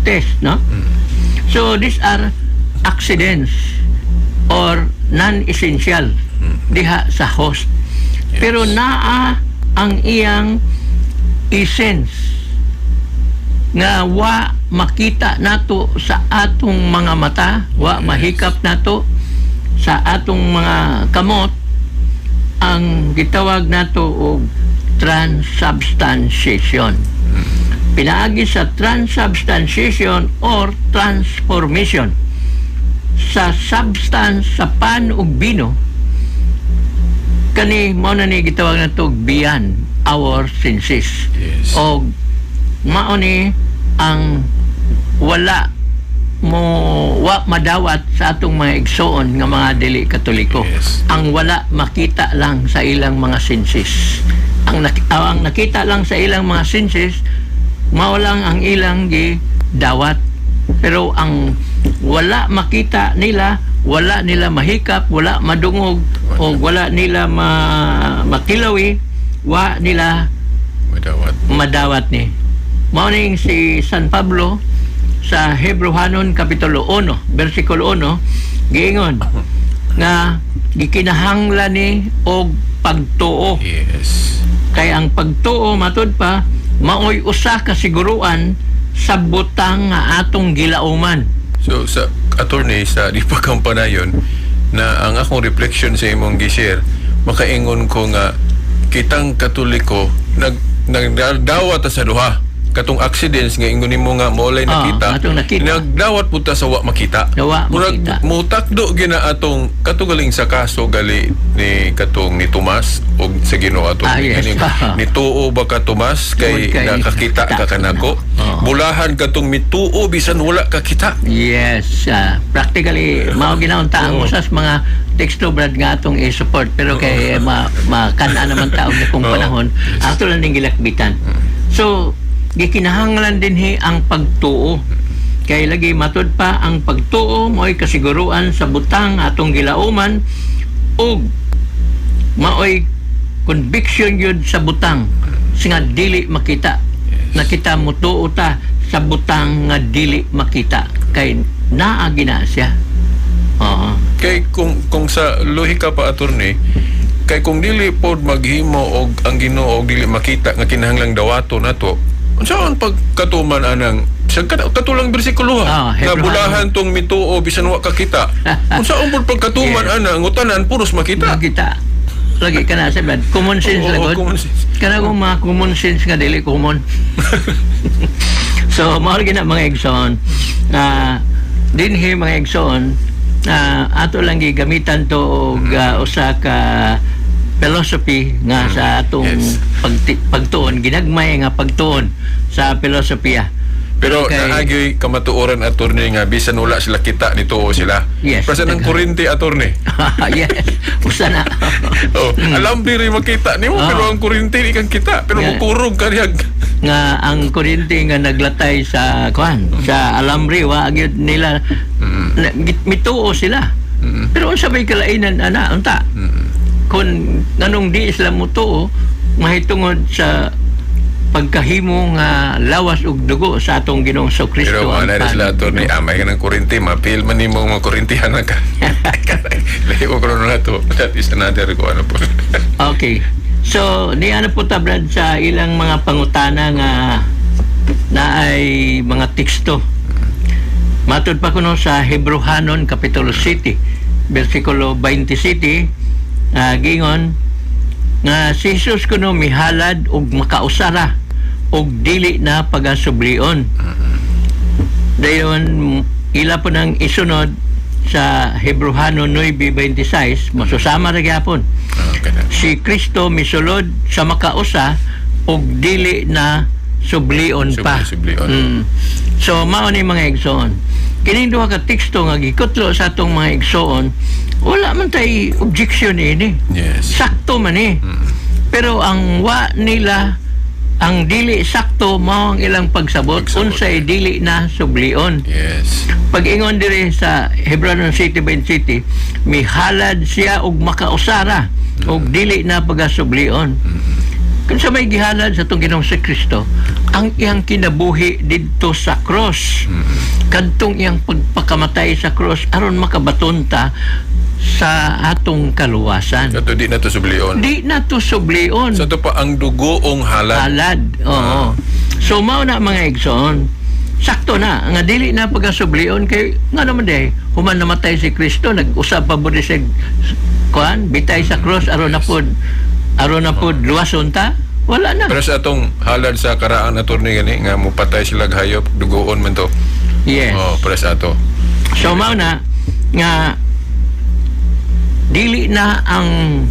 taste, no? So these are accidents or non-essential diha sa host. Pero naa ang iyang essence nga wa makita nato sa atong mga mata, wa mahikap nato sa atong mga kamot, ang gitawag nato og transubstantiation. Pinaagi sa transubstantiation or transformation sa substance sa pan ug bino, kani mao na ni gitawag nato beyond our senses. Yes. O mao ni ang wa madawat sa atong mga igsoon nga mga dili Katoliko. Yes. Ang wala makita lang sa ilang mga senses. Ang nakita lang sa ilang mga senses mao lang ang ilang gidawat. Pero ang wala makita nila, wala nila mahikap, wala madungog o wala nila makilawi, wa nila madawat ni. Mao ning si San Pablo sa Hebrehanon Kapitulo 1, versikulo 1, giingon nga gikinahanglan ni og pagtuo. Yes. Kay ang pagtuo matud pa maoy usa ka siguruan sa butang nga atong gilauman. So sa attorney sa di pa kampanayon na ang akong reflection sa imong gi-share, makaingon ko nga kitang Katoliko nagdawat sa duha katong accidents nga ingon nimo nga maulay nakita. Atong nakita. Nagdawat punta sa wa makita. Wa makita. Mutakdo gina atong katugaling sa kaso gali ni katong ni Tomas og sa Ginoo atong Yes. ni tuo ba ka Tomas kay nakakita ka kanako. Bulahan katong mituo bisan wala ka kita. Yes, practically mao ginaon ta ang usas mga teksto brad nga atong i-support pero kay makana naman taog na kung panahon ato lang ning gilakbitan. So gikinahanglan dinhi ang pagtuo. Kay lagi matud pa ang pagtuo mo'y kasiguruan sa butang atong gilauman ug maoy conviction yun sa butang nga dili makita. Nakita mo tuo ta sa butang nga dili makita kay naa gina siya. Kay kung sa lohika pa attorney, kay kung dili pod maghimo og ang Ginoo og dili makita nga kinahanglang dawato nato, unsaon pagkatuman anang sa katulang bersikulo nga bulahan tong mituo bisan wa kakita. Unsaon pod pagkatuman ana ngutanan puros makita. Makita. Lagi kana sa bad common sense lagod. Kana kung mga common sense nga dili common. So mao gina mga igsoon dinhi mga igsoon ato lang gigamitan to og usa ka philosophy nga sa atong pagtuon, ginagmay nga pagtuon sa filosofiya. Pero naagi kamatuoran attorney nga bisan wala sila kita nituo sila. Yes. Pasan ang kurente attorney. Yes. Usa na. Alam diri makita nimo pero ang kurente di kang kita pero mukurog ka diha. Nga ang kurente nga naglatay sa sa alambre wa gyud nila mituo sila. Pero unsa may kalainan ana unta? Kung nanong di sila mutuo mahitungod sa pagkahimo nga lawas ug dugo sa atong Ginoong Kristo. Pero ana sila attorney amay ka ng kurente mapil man nimo mga kurentihan ka. Lahi ko kuno na to. That is another ko ano po. Okay. So ni ano po tabrad sa ilang mga pangutana nga naay mga teksto. Matud pa kuno sa Hebrehanon Kapitulo 7 versikulo 27 gingon nga si Jesus kuno mihalad og makausara og dili na pagasublion. Dayon ila po nang isunod sa Hebreano 9:26 masusama ra gyapon. Si Kristo misulod sa makausa og dili na sublion pa. Sublion. So mao ni mga igsoon. Kining duha ka teksto nga gikutlo sa atong mga igsoon, wala man tay objection ini. Yes. Sakto man eh. Pero ang wa nila ang dili sakto mao ang ilang pagsabot unsay dili na sublion. Yes. Pag-ingon diri sa Hebreano 7:20, mihalad siya og makausara og dili na pagasublion. Kung sa may gihalad sa itong Ginoong si Kristo, ang iyang kinabuhi dito sa cross. Kadtong iyang pagpakamatay sa cross aron makabatonta sa atong kaluwasan. Ito di na to sublion. Di na to sublion. Sa to pa ang dugoong halad. Halad. Oo. So mao na mga igsoon. Sakto na nga dili na pagasublion kay nga naman day human namatay si Kristo nag-usab pa budi sa kuan bitay sa cross aron na pod luwason ta. Wala na. Pero sa atong halad sa karaan attorney gani nga mupatay sila hayop dugoon man to. Yes. Oh, para sa ato. So mao na nga dili na ang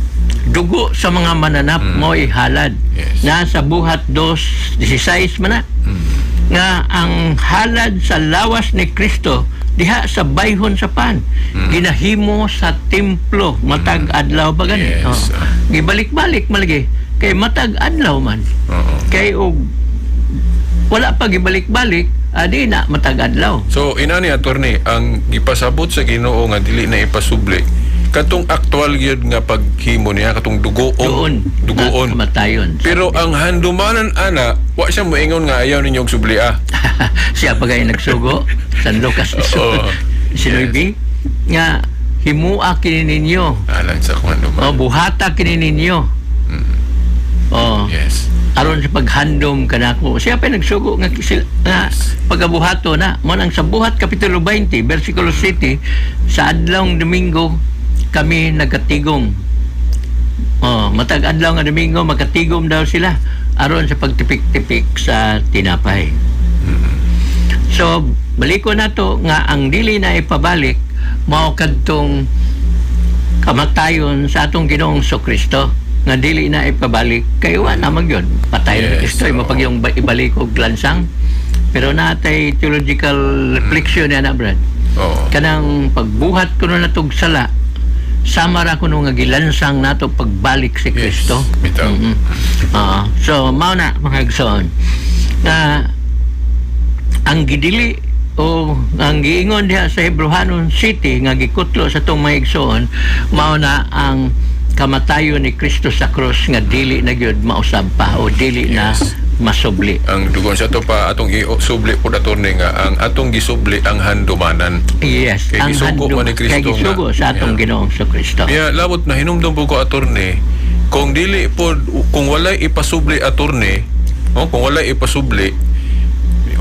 dugo sa mga mananap mo ihalad. Yes. Nasa buhat 2:16 man na. Nga ang halad sa lawas ni Kristo diha sa bayhon sa pan. Ginahimo sa templo matag adlaw ba gani? Yes. Gibalik-balik malagi kay matag adlaw man. Kay og wala pa gibalik-balik adi na matag adlaw. So inani attorney ang gipasabot sa Ginoo nga dili na ipasubli katong aktual gyud nga paghimo niya katong dugoon. Kamatayon. Pero ang handumanan ana wa siya moingon nga ayaw ninyo og sublia. Siya pa gay nagsugo San Lucas Sinuibi nga himua kini ninyo. Alang sa kung handumanan. Buhata kini ninyo. Yes. Aron sa paghandom kanako. Siya pa nagsugo nga pagabuhato na mo nang sa buhat kapitulo 20 bersikulo 7 sa adlawng Domingo kami nagkatigom. Matag adlaw nga Domingo magkatigom daw sila aron sa pagtipik-tipik sa tinapay. So baliko na to nga ang dili na ipabalik mao kadtong kamatayon sa atong Ginoong Kristo nga dili na ipabalik kay wa na magyud patay ni Kristo mapagyong ibalik og lansang. Pero natay theological reflection na brad. Kanang pagbuhat kuno natog sala sama ra kuno nga gilansang nato pagbalik si Kristo. So mao na mga igsoon na ang gidili o ang giingon diha sa Hebreano City nga gikutlo sa tong mga igsoon mao na ang kamatayon ni Kristo sa cross nga dili na gyud mausab pa o dili na masubli. Ang dugon sa to pa atong isubli po attorney nga ang atong gisubli ang handumanan. Yes, kay ang gisugo man ni Kristo kay gisugo sa atong Ginoong Kristo. Yeah, labot na hinumdum po ko attorney kung dili po kung walay ipasubli attorney, kung walay ipasubli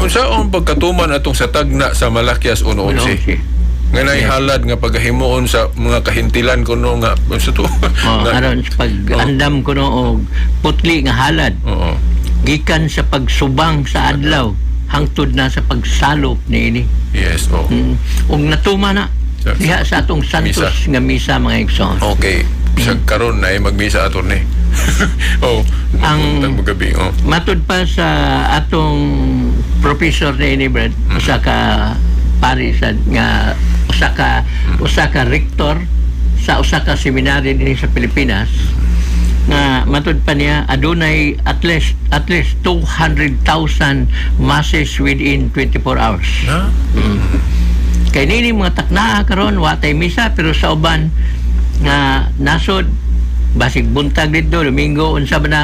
unsa ang pagkatuman atong sa tagna sa Malakias 1:11 nga halad nga paghimuon sa mga kahintilan kuno nga unsa to aron sa pag-andam kuno og putli nga halad. Gikan sa pagsubang sa adlaw hangtod na sa pagsalop niini. Yes, ug natuma na diha sa atong Santos nga misa mga igsoon. Okay. Sa karon na magmisa attorney. Ang gabi. Matud pa sa atong professor ni Brad, usa ka paris nga usa ka rector sa usa ka seminaryo dinhi sa Pilipinas nga matud pa niya adunay at least 200,000 masses within 24 hours. Kay nini mga takna karon wa tay misa pero sa uban nga nasod basig buntag dito Domingo unsa ba na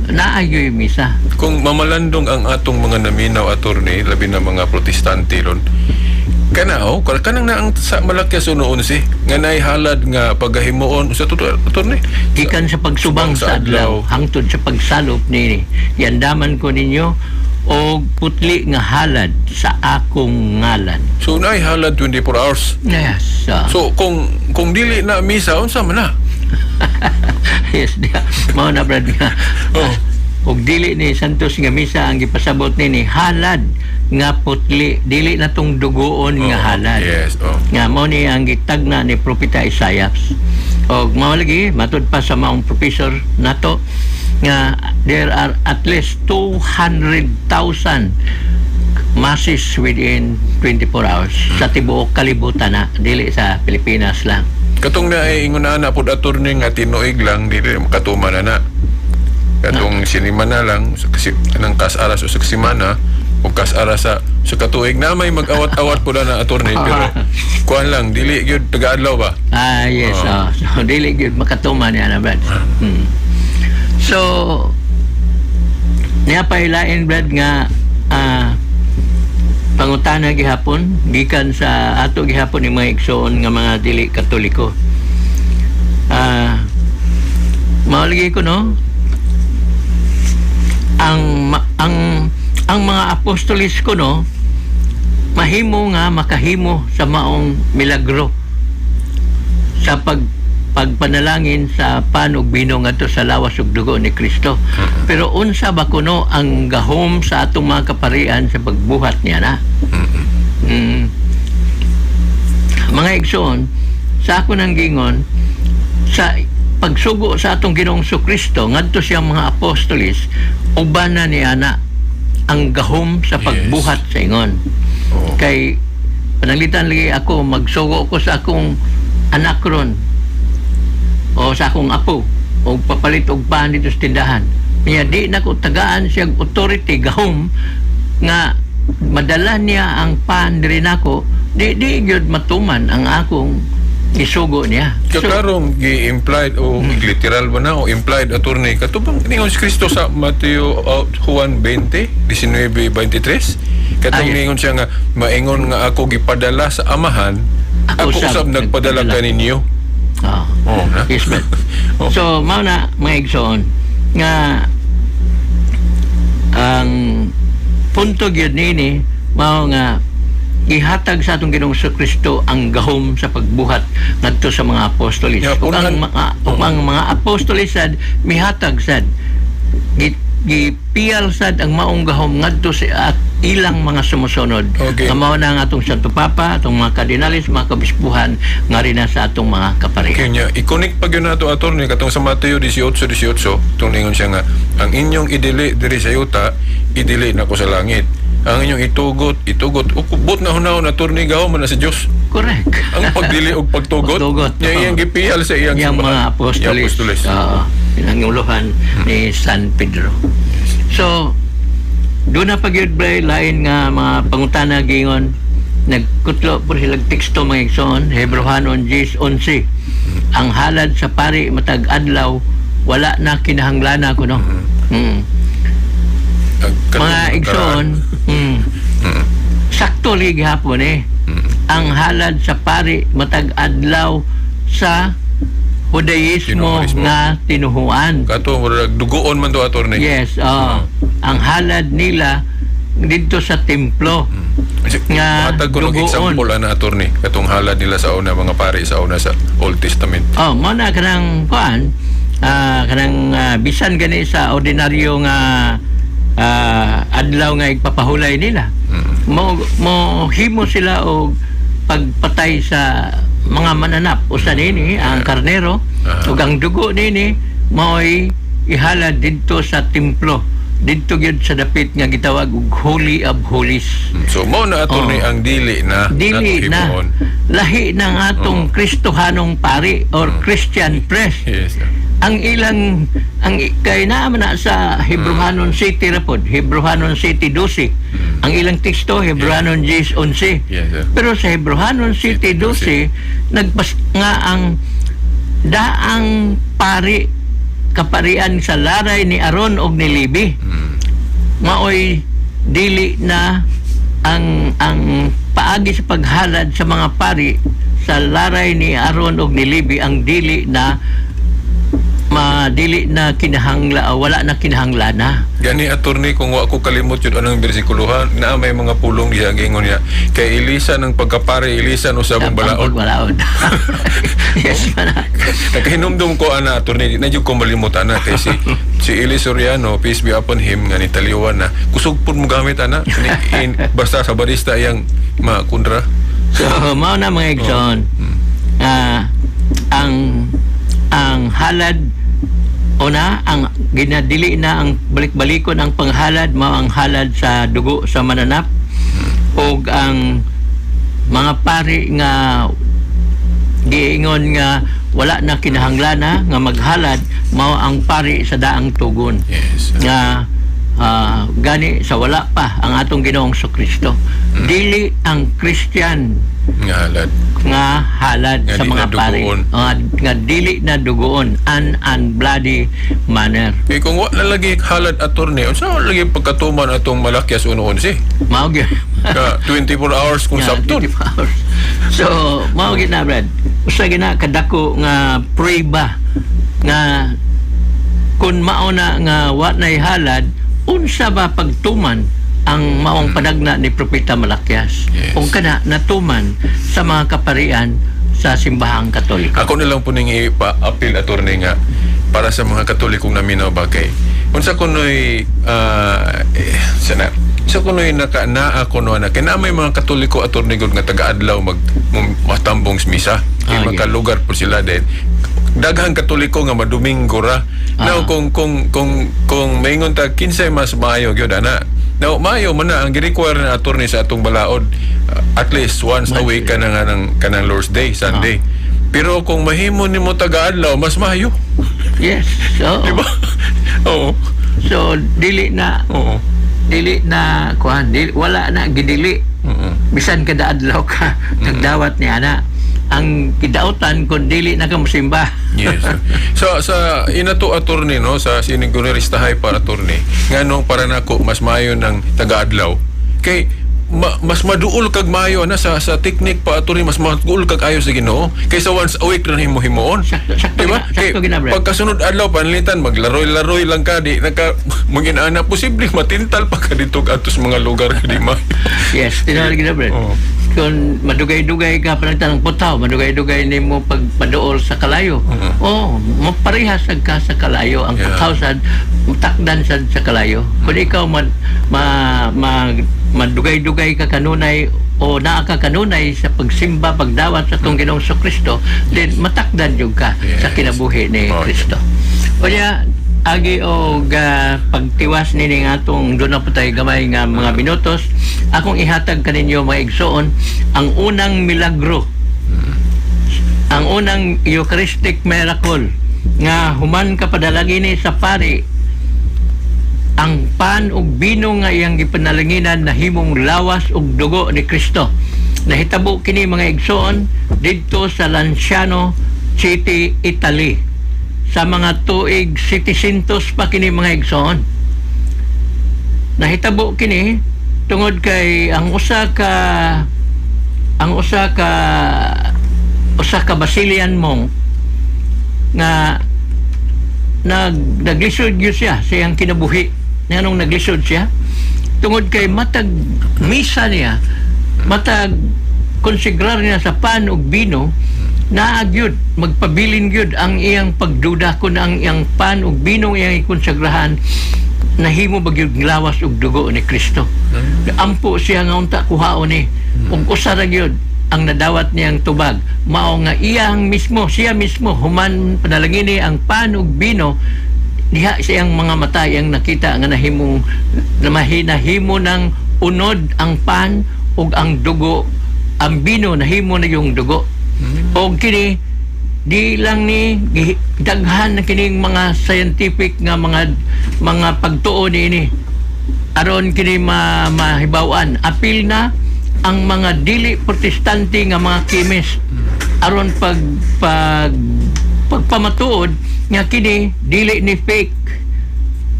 naayoy misa. Kung mamalandong ang atong mga naminaw attorney labi na mga protestante ron kanang na ang sa Malakias 1:11 nga naihalad nga paghimuon sa attorney gikan sa pagsubang sa adlaw hangtod sa pagsalop ni yandaman ko ninyo o putli nga halad sa akong ngalan. So naihalad 24 hours. Yes. So kung dili na misa unsa man na? Yes, mao na brad nga. Og dili ni Santos nga misa ang gipasabot ni halad nga putli, dili na tong dugoon nga halad. Yes, Nga mao ni ang gitagna ni Propeta Isaias. Og mao lagi matud pa sa maong professor nato nga there are at least 200,000 masses within 24 hours sa tibuok kalibutan na, dili sa Pilipinas lang. Katong na ay ingon na pud attorney nga tinuig lang dili makatuman na. Katong sinima na lang kasi nang kas-aras o sa simana o kas-aras sa katuig na may mag-awat-awat pud na attorney pero kuan lang dili gyud taga-adlaw ba? Yes. So dili gyud makatuman niya na brad. So niya pa ilain brad nga pangutana gihapon gikan sa ato gihapon ni mga igsoon nga mga dili Katoliko. Mauligi ko no ang mga apostolis ko no mahimo nga makahimo sa maong milagro sa pagpanalangin sa panog binong ato sa lawas ug dugo ni Kristo. Pero unsa ba kuno ang gahom sa atong mga kaparian sa pagbuhat niya na? Mga igsoon, sa ako nang gingon, sa pagsugo sa atong Ginoong Kristo ngadto siyang mga apostolis, uban na niya na ang gahom sa pagbuhat sa ingon. Kay pananglitan lagi ako magsugo ko sa akong anak ron o sa akong apo o papalit og pan dito sa tindahan. Niya di na ko tagaan siyang authority gahom nga madala niya ang pan diri nako, di gyud matuman ang akong isugo niya. Kakarong gi-implied o literal ba na o implied attorney katubang ningon si Kristo sa Mateo Juan 20:23 katong ningon siya nga maingon nga ako gipadala sa amahan ako usab nagpadala kaninyo. Yes, man. So mao na mga igsoon nga ang punto gyud nini mao nga ihatag sa atong Ginoong Kristo ang gahom sa pagbuhat ngadto sa mga apostolis. Ug ang mga apostolis sad mihatag sad gipiyal sad ang maong gahom ngadto sa ilang mga sumusunod. Nga mao na ang atong Santo Papa, atong mga kardinalis, mga kabispuhan nga rin na sa atong mga kaparian. Kanya i-connect pag yun nato attorney katong sa Mateo 18:18 tungningon siya nga ang inyong idili diri sa yuta idili nako sa langit. Ang inyong itugot, ukubot na hunahon na attorney gahom man na sa Dios. Correct. Ang pagdili og pagtugot. Niya iyang gipiyal sa iyang mga apostolis. Pinanguluhan ni San Pedro. So, doon na pagyud bray lain nga mga pangutana gingon nagkutlo po silang teksto mga igsoon Hebrehanon 10:11 ang halad sa pari matag adlaw wala na kinahanglana kuno. Mga igsoon sakto lig hapon ang halad sa pari matag adlaw sa Judaismo nga tinuhuan. Kato dugoon man to attorney. Yes, ang halad nila dito sa templo. Nga matag ko ng example na attorney katong halad nila sa una mga pari sa una sa Old Testament. Mo na kanang kuan kanang bisan gani sa ordinaryo nga adlaw nga igpapahulay nila. Mo himo sila og pagpatay sa mga mananap usa nini ang karnero ug ang dugo nini mao'y ihalad didto sa templo didto gyud sa dapit nga gitawag og Holy of Holies. So mo na attorney ang dili na lahi ng atong Kristohanong pari or Christian priest. Yes. Ang kay naman na sa Hebrehanon City rapod, Hebrehanon City 12. Ang ilang teksto Hebrehanon 10:11. Pero sa Hebrehanon City 12 nagpas nga ang daang pari kaparian sa laray ni Aron og ni Levi. Maoy dili na ang paagi sa paghalad sa mga pari sa laray ni Aron og ni Levi ang dili na kinahangla wala na kinahangla na. Gani attorney kung wa ko kalimot yun anong bersikulohan na may mga pulong diha gingon niya kay ilisan ng pagkapare ilisan usab ang balaod. Yes man. hinumdum ko ana attorney na jud ko malimutan na kay si Eli Soriano, peace be upon him, nga ni taliwan na kusog pud mo gamit ana basta sa barista yang makundra. So mao na mga igsoon. Ang halad una, ang ginadili na ang balik-balikon ang panghalad mao ang halad sa dugo sa mananap, og ang mga pari nga giingon nga wala na kinahanglana nga maghalad mao ang pari sa daang tugon. Yes. Nga gani sa wala pa ang atong Ginoong Kristo. Dili ang Christian Nga halad. nga halad Nga sa di mga na pari. dugoon. Nga dili na dugoon, an unbloody manner. Eh kung wala lagi halad attorney, unsa lagi pagkatuman atong malakyas 1-11? Mao gyud. Ka 24 hours kung Yeah, sabton. 24 hours. So, mao gid na Brad. Usa gina kadako nga pray ba nga kun mao na nga wa nay halad, unsa ba pagtuman ang maong panagna ni Propeta Malakyas? Yes. Kung kana natuman sa mga kaparian sa simbahang Katoliko. Ako na lang po ning ipa-appeal attorney nga para sa mga Katolikong naminaw bagay. Unsa kunoy sana sa kunoy naa kuno na kay na may mga Katoliko attorney gud nga taga-adlaw matambong sa misa. Kay Okay. makalugar po sila din. Daghang Katoliko nga madomingo ra. Now kung maingon ta kinsay mas maayo gyud ana. Now maayo man na ang gi-require na attorney sa atong balaod at least once a week kanang Lord's Day, Sunday. Pero kung mahimo nimo taga-adlaw mas maayo. Yes. So, Di ba? Oo. so dili na Oo. kuan, wala na gidili. Bisan kada adlaw ka nagdawat ni ana. Ang kidautan kung dili na ka mosimba. Yes. Sa inato attorney no sa sinigureristahay para attorney nganong para nako mas maayo ng taga-adlaw kay mas maduol kag maayo na sa technique pa attorney mas maduol kag ayo sa Ginoo kaysa once a week na himo-himoon. Sakto gina, Brad. Pagkasunod adlaw panlitan maglaroy-laroy lang ka di naka mangin-ana posible matintal pa ka dito atos mga lugar di ma. Yes, tinawag gina, Brad. Oo. Kung madugay-dugay ka panagtan ng putaw, madugay-dugay ni mo pagpadool sa kalayo. Maparehas ka sa kalayo. Ang Yeah. putaw sad, takdan sad sa kalayo. Kung ikaw madugay-dugay ka kanunay o naa ka kanunay sa pagsimba, pagdawat sa itong Ginoong Kristo, then matakdan yung ka sa Yes. kinabuhi ni Okay. Kristo. O niya, agi o pagtiwas nini nga atong doon na po tayo gamay nga mga minutos, akong ihatag kaninyo mga igsoon ang unang milagro, ang unang Eucharistic miracle nga human kapadalagi ni sa pari, ang pan ug bino nga iyang gipanalanginan na himong lawas ug dugo ni Kristo. Nahitabo kini mga igsoon didto sa Lanciano City, Italy. Sa mga tuig 700 pa kini mga igsoon. Nahitabo kini tungod kay ang usa ka Basilian monk nga naglisod gyud siya sa iyang kinabuhi. Nganong naglisod siya tungod kay matag misa niya, matag konsigrar niya sa pan ug bino, naagyud magpabilin gyud ang iyang pagduda kun ang iyang pan ug bino iyang ikonsagrahan nahimo bagyud lawas ug dugo ni Kristo. Ampo siya nga unta kuhaon ni ug usa ra gyud ang nadawat niyang tubag mao nga siya mismo human panalangini ang pan ug bino diha siyang mga mata yang nakita nga nahimo ng unod ang pan ug ang dugo, ang bino nahimo na yung dugo. O kini di lang ni daghan na kining mga scientific nga mga pagtuo ni aron kini mahibaw-an apil na ang mga dili protestante nga mga chemist aron pagpamatuod nga kini dili ni fake.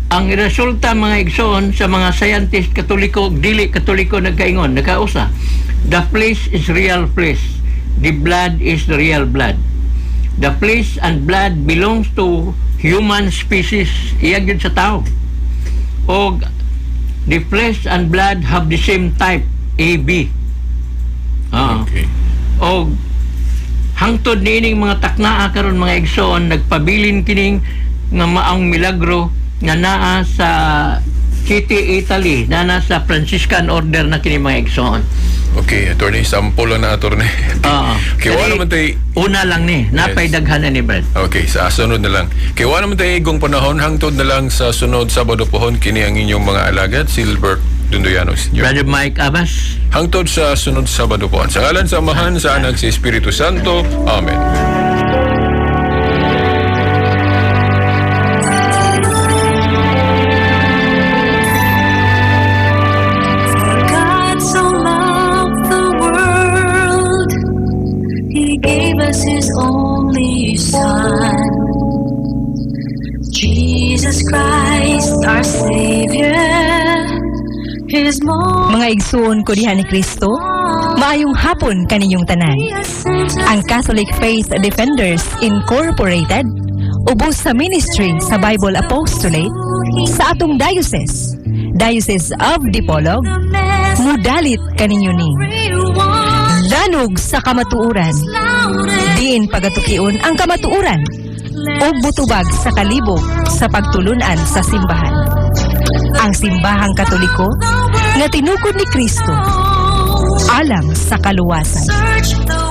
Ang resulta mga igsoon sa mga scientist Katoliko dili Katoliko nagkaingon nagkausa, the flesh is real flesh, the blood is the real blood. The flesh and blood belongs to human species. Iya gyud sa tao. O the flesh and blood have the same type, AB. Okay. O hangtod niining mga taknaa karon mga igsoon nagpabilin kining nga maong milagro nga naa sa City, Italy, na sa Franciscan Order na kini mga igsoon. Okay, attorney, sample lang na attorney. Oo. Okay, wala naman tayo. Una lang ni, napay daghanan ni Brad. Okay, sa sunod na lang. Kaya wala naman tayo igong panahon, hangtod na lang sa sunod Sabado pohon, kini ang inyong mga alagad, Silbert Dundoyanos. Brother Mike Abbas. Hangtod sa sunod Sabado pohon. Sa ngalan sa Amahan, sa Anak, sa Espiritu Santo. Amen. God so loved the world, He gave us His only Son. Jesus Christ, our Savior, His most Mga igsoon ko diha ni Kristo, maayong hapon kaninyong tanan. Ang Catholic Faith Defenders Incorporated, ubos sa ministry sa Bible Apostolate sa atong Diocese of Dipolog, mudalit kaninyo ni. Danog sa kamatuuran, diin pagatukion ang kamatuuran, o butubag sa kalibog sa pagtulunan sa simbahan. Ang simbahang Katoliko nga tinukod ni Kristo alang sa kaluwasan. search the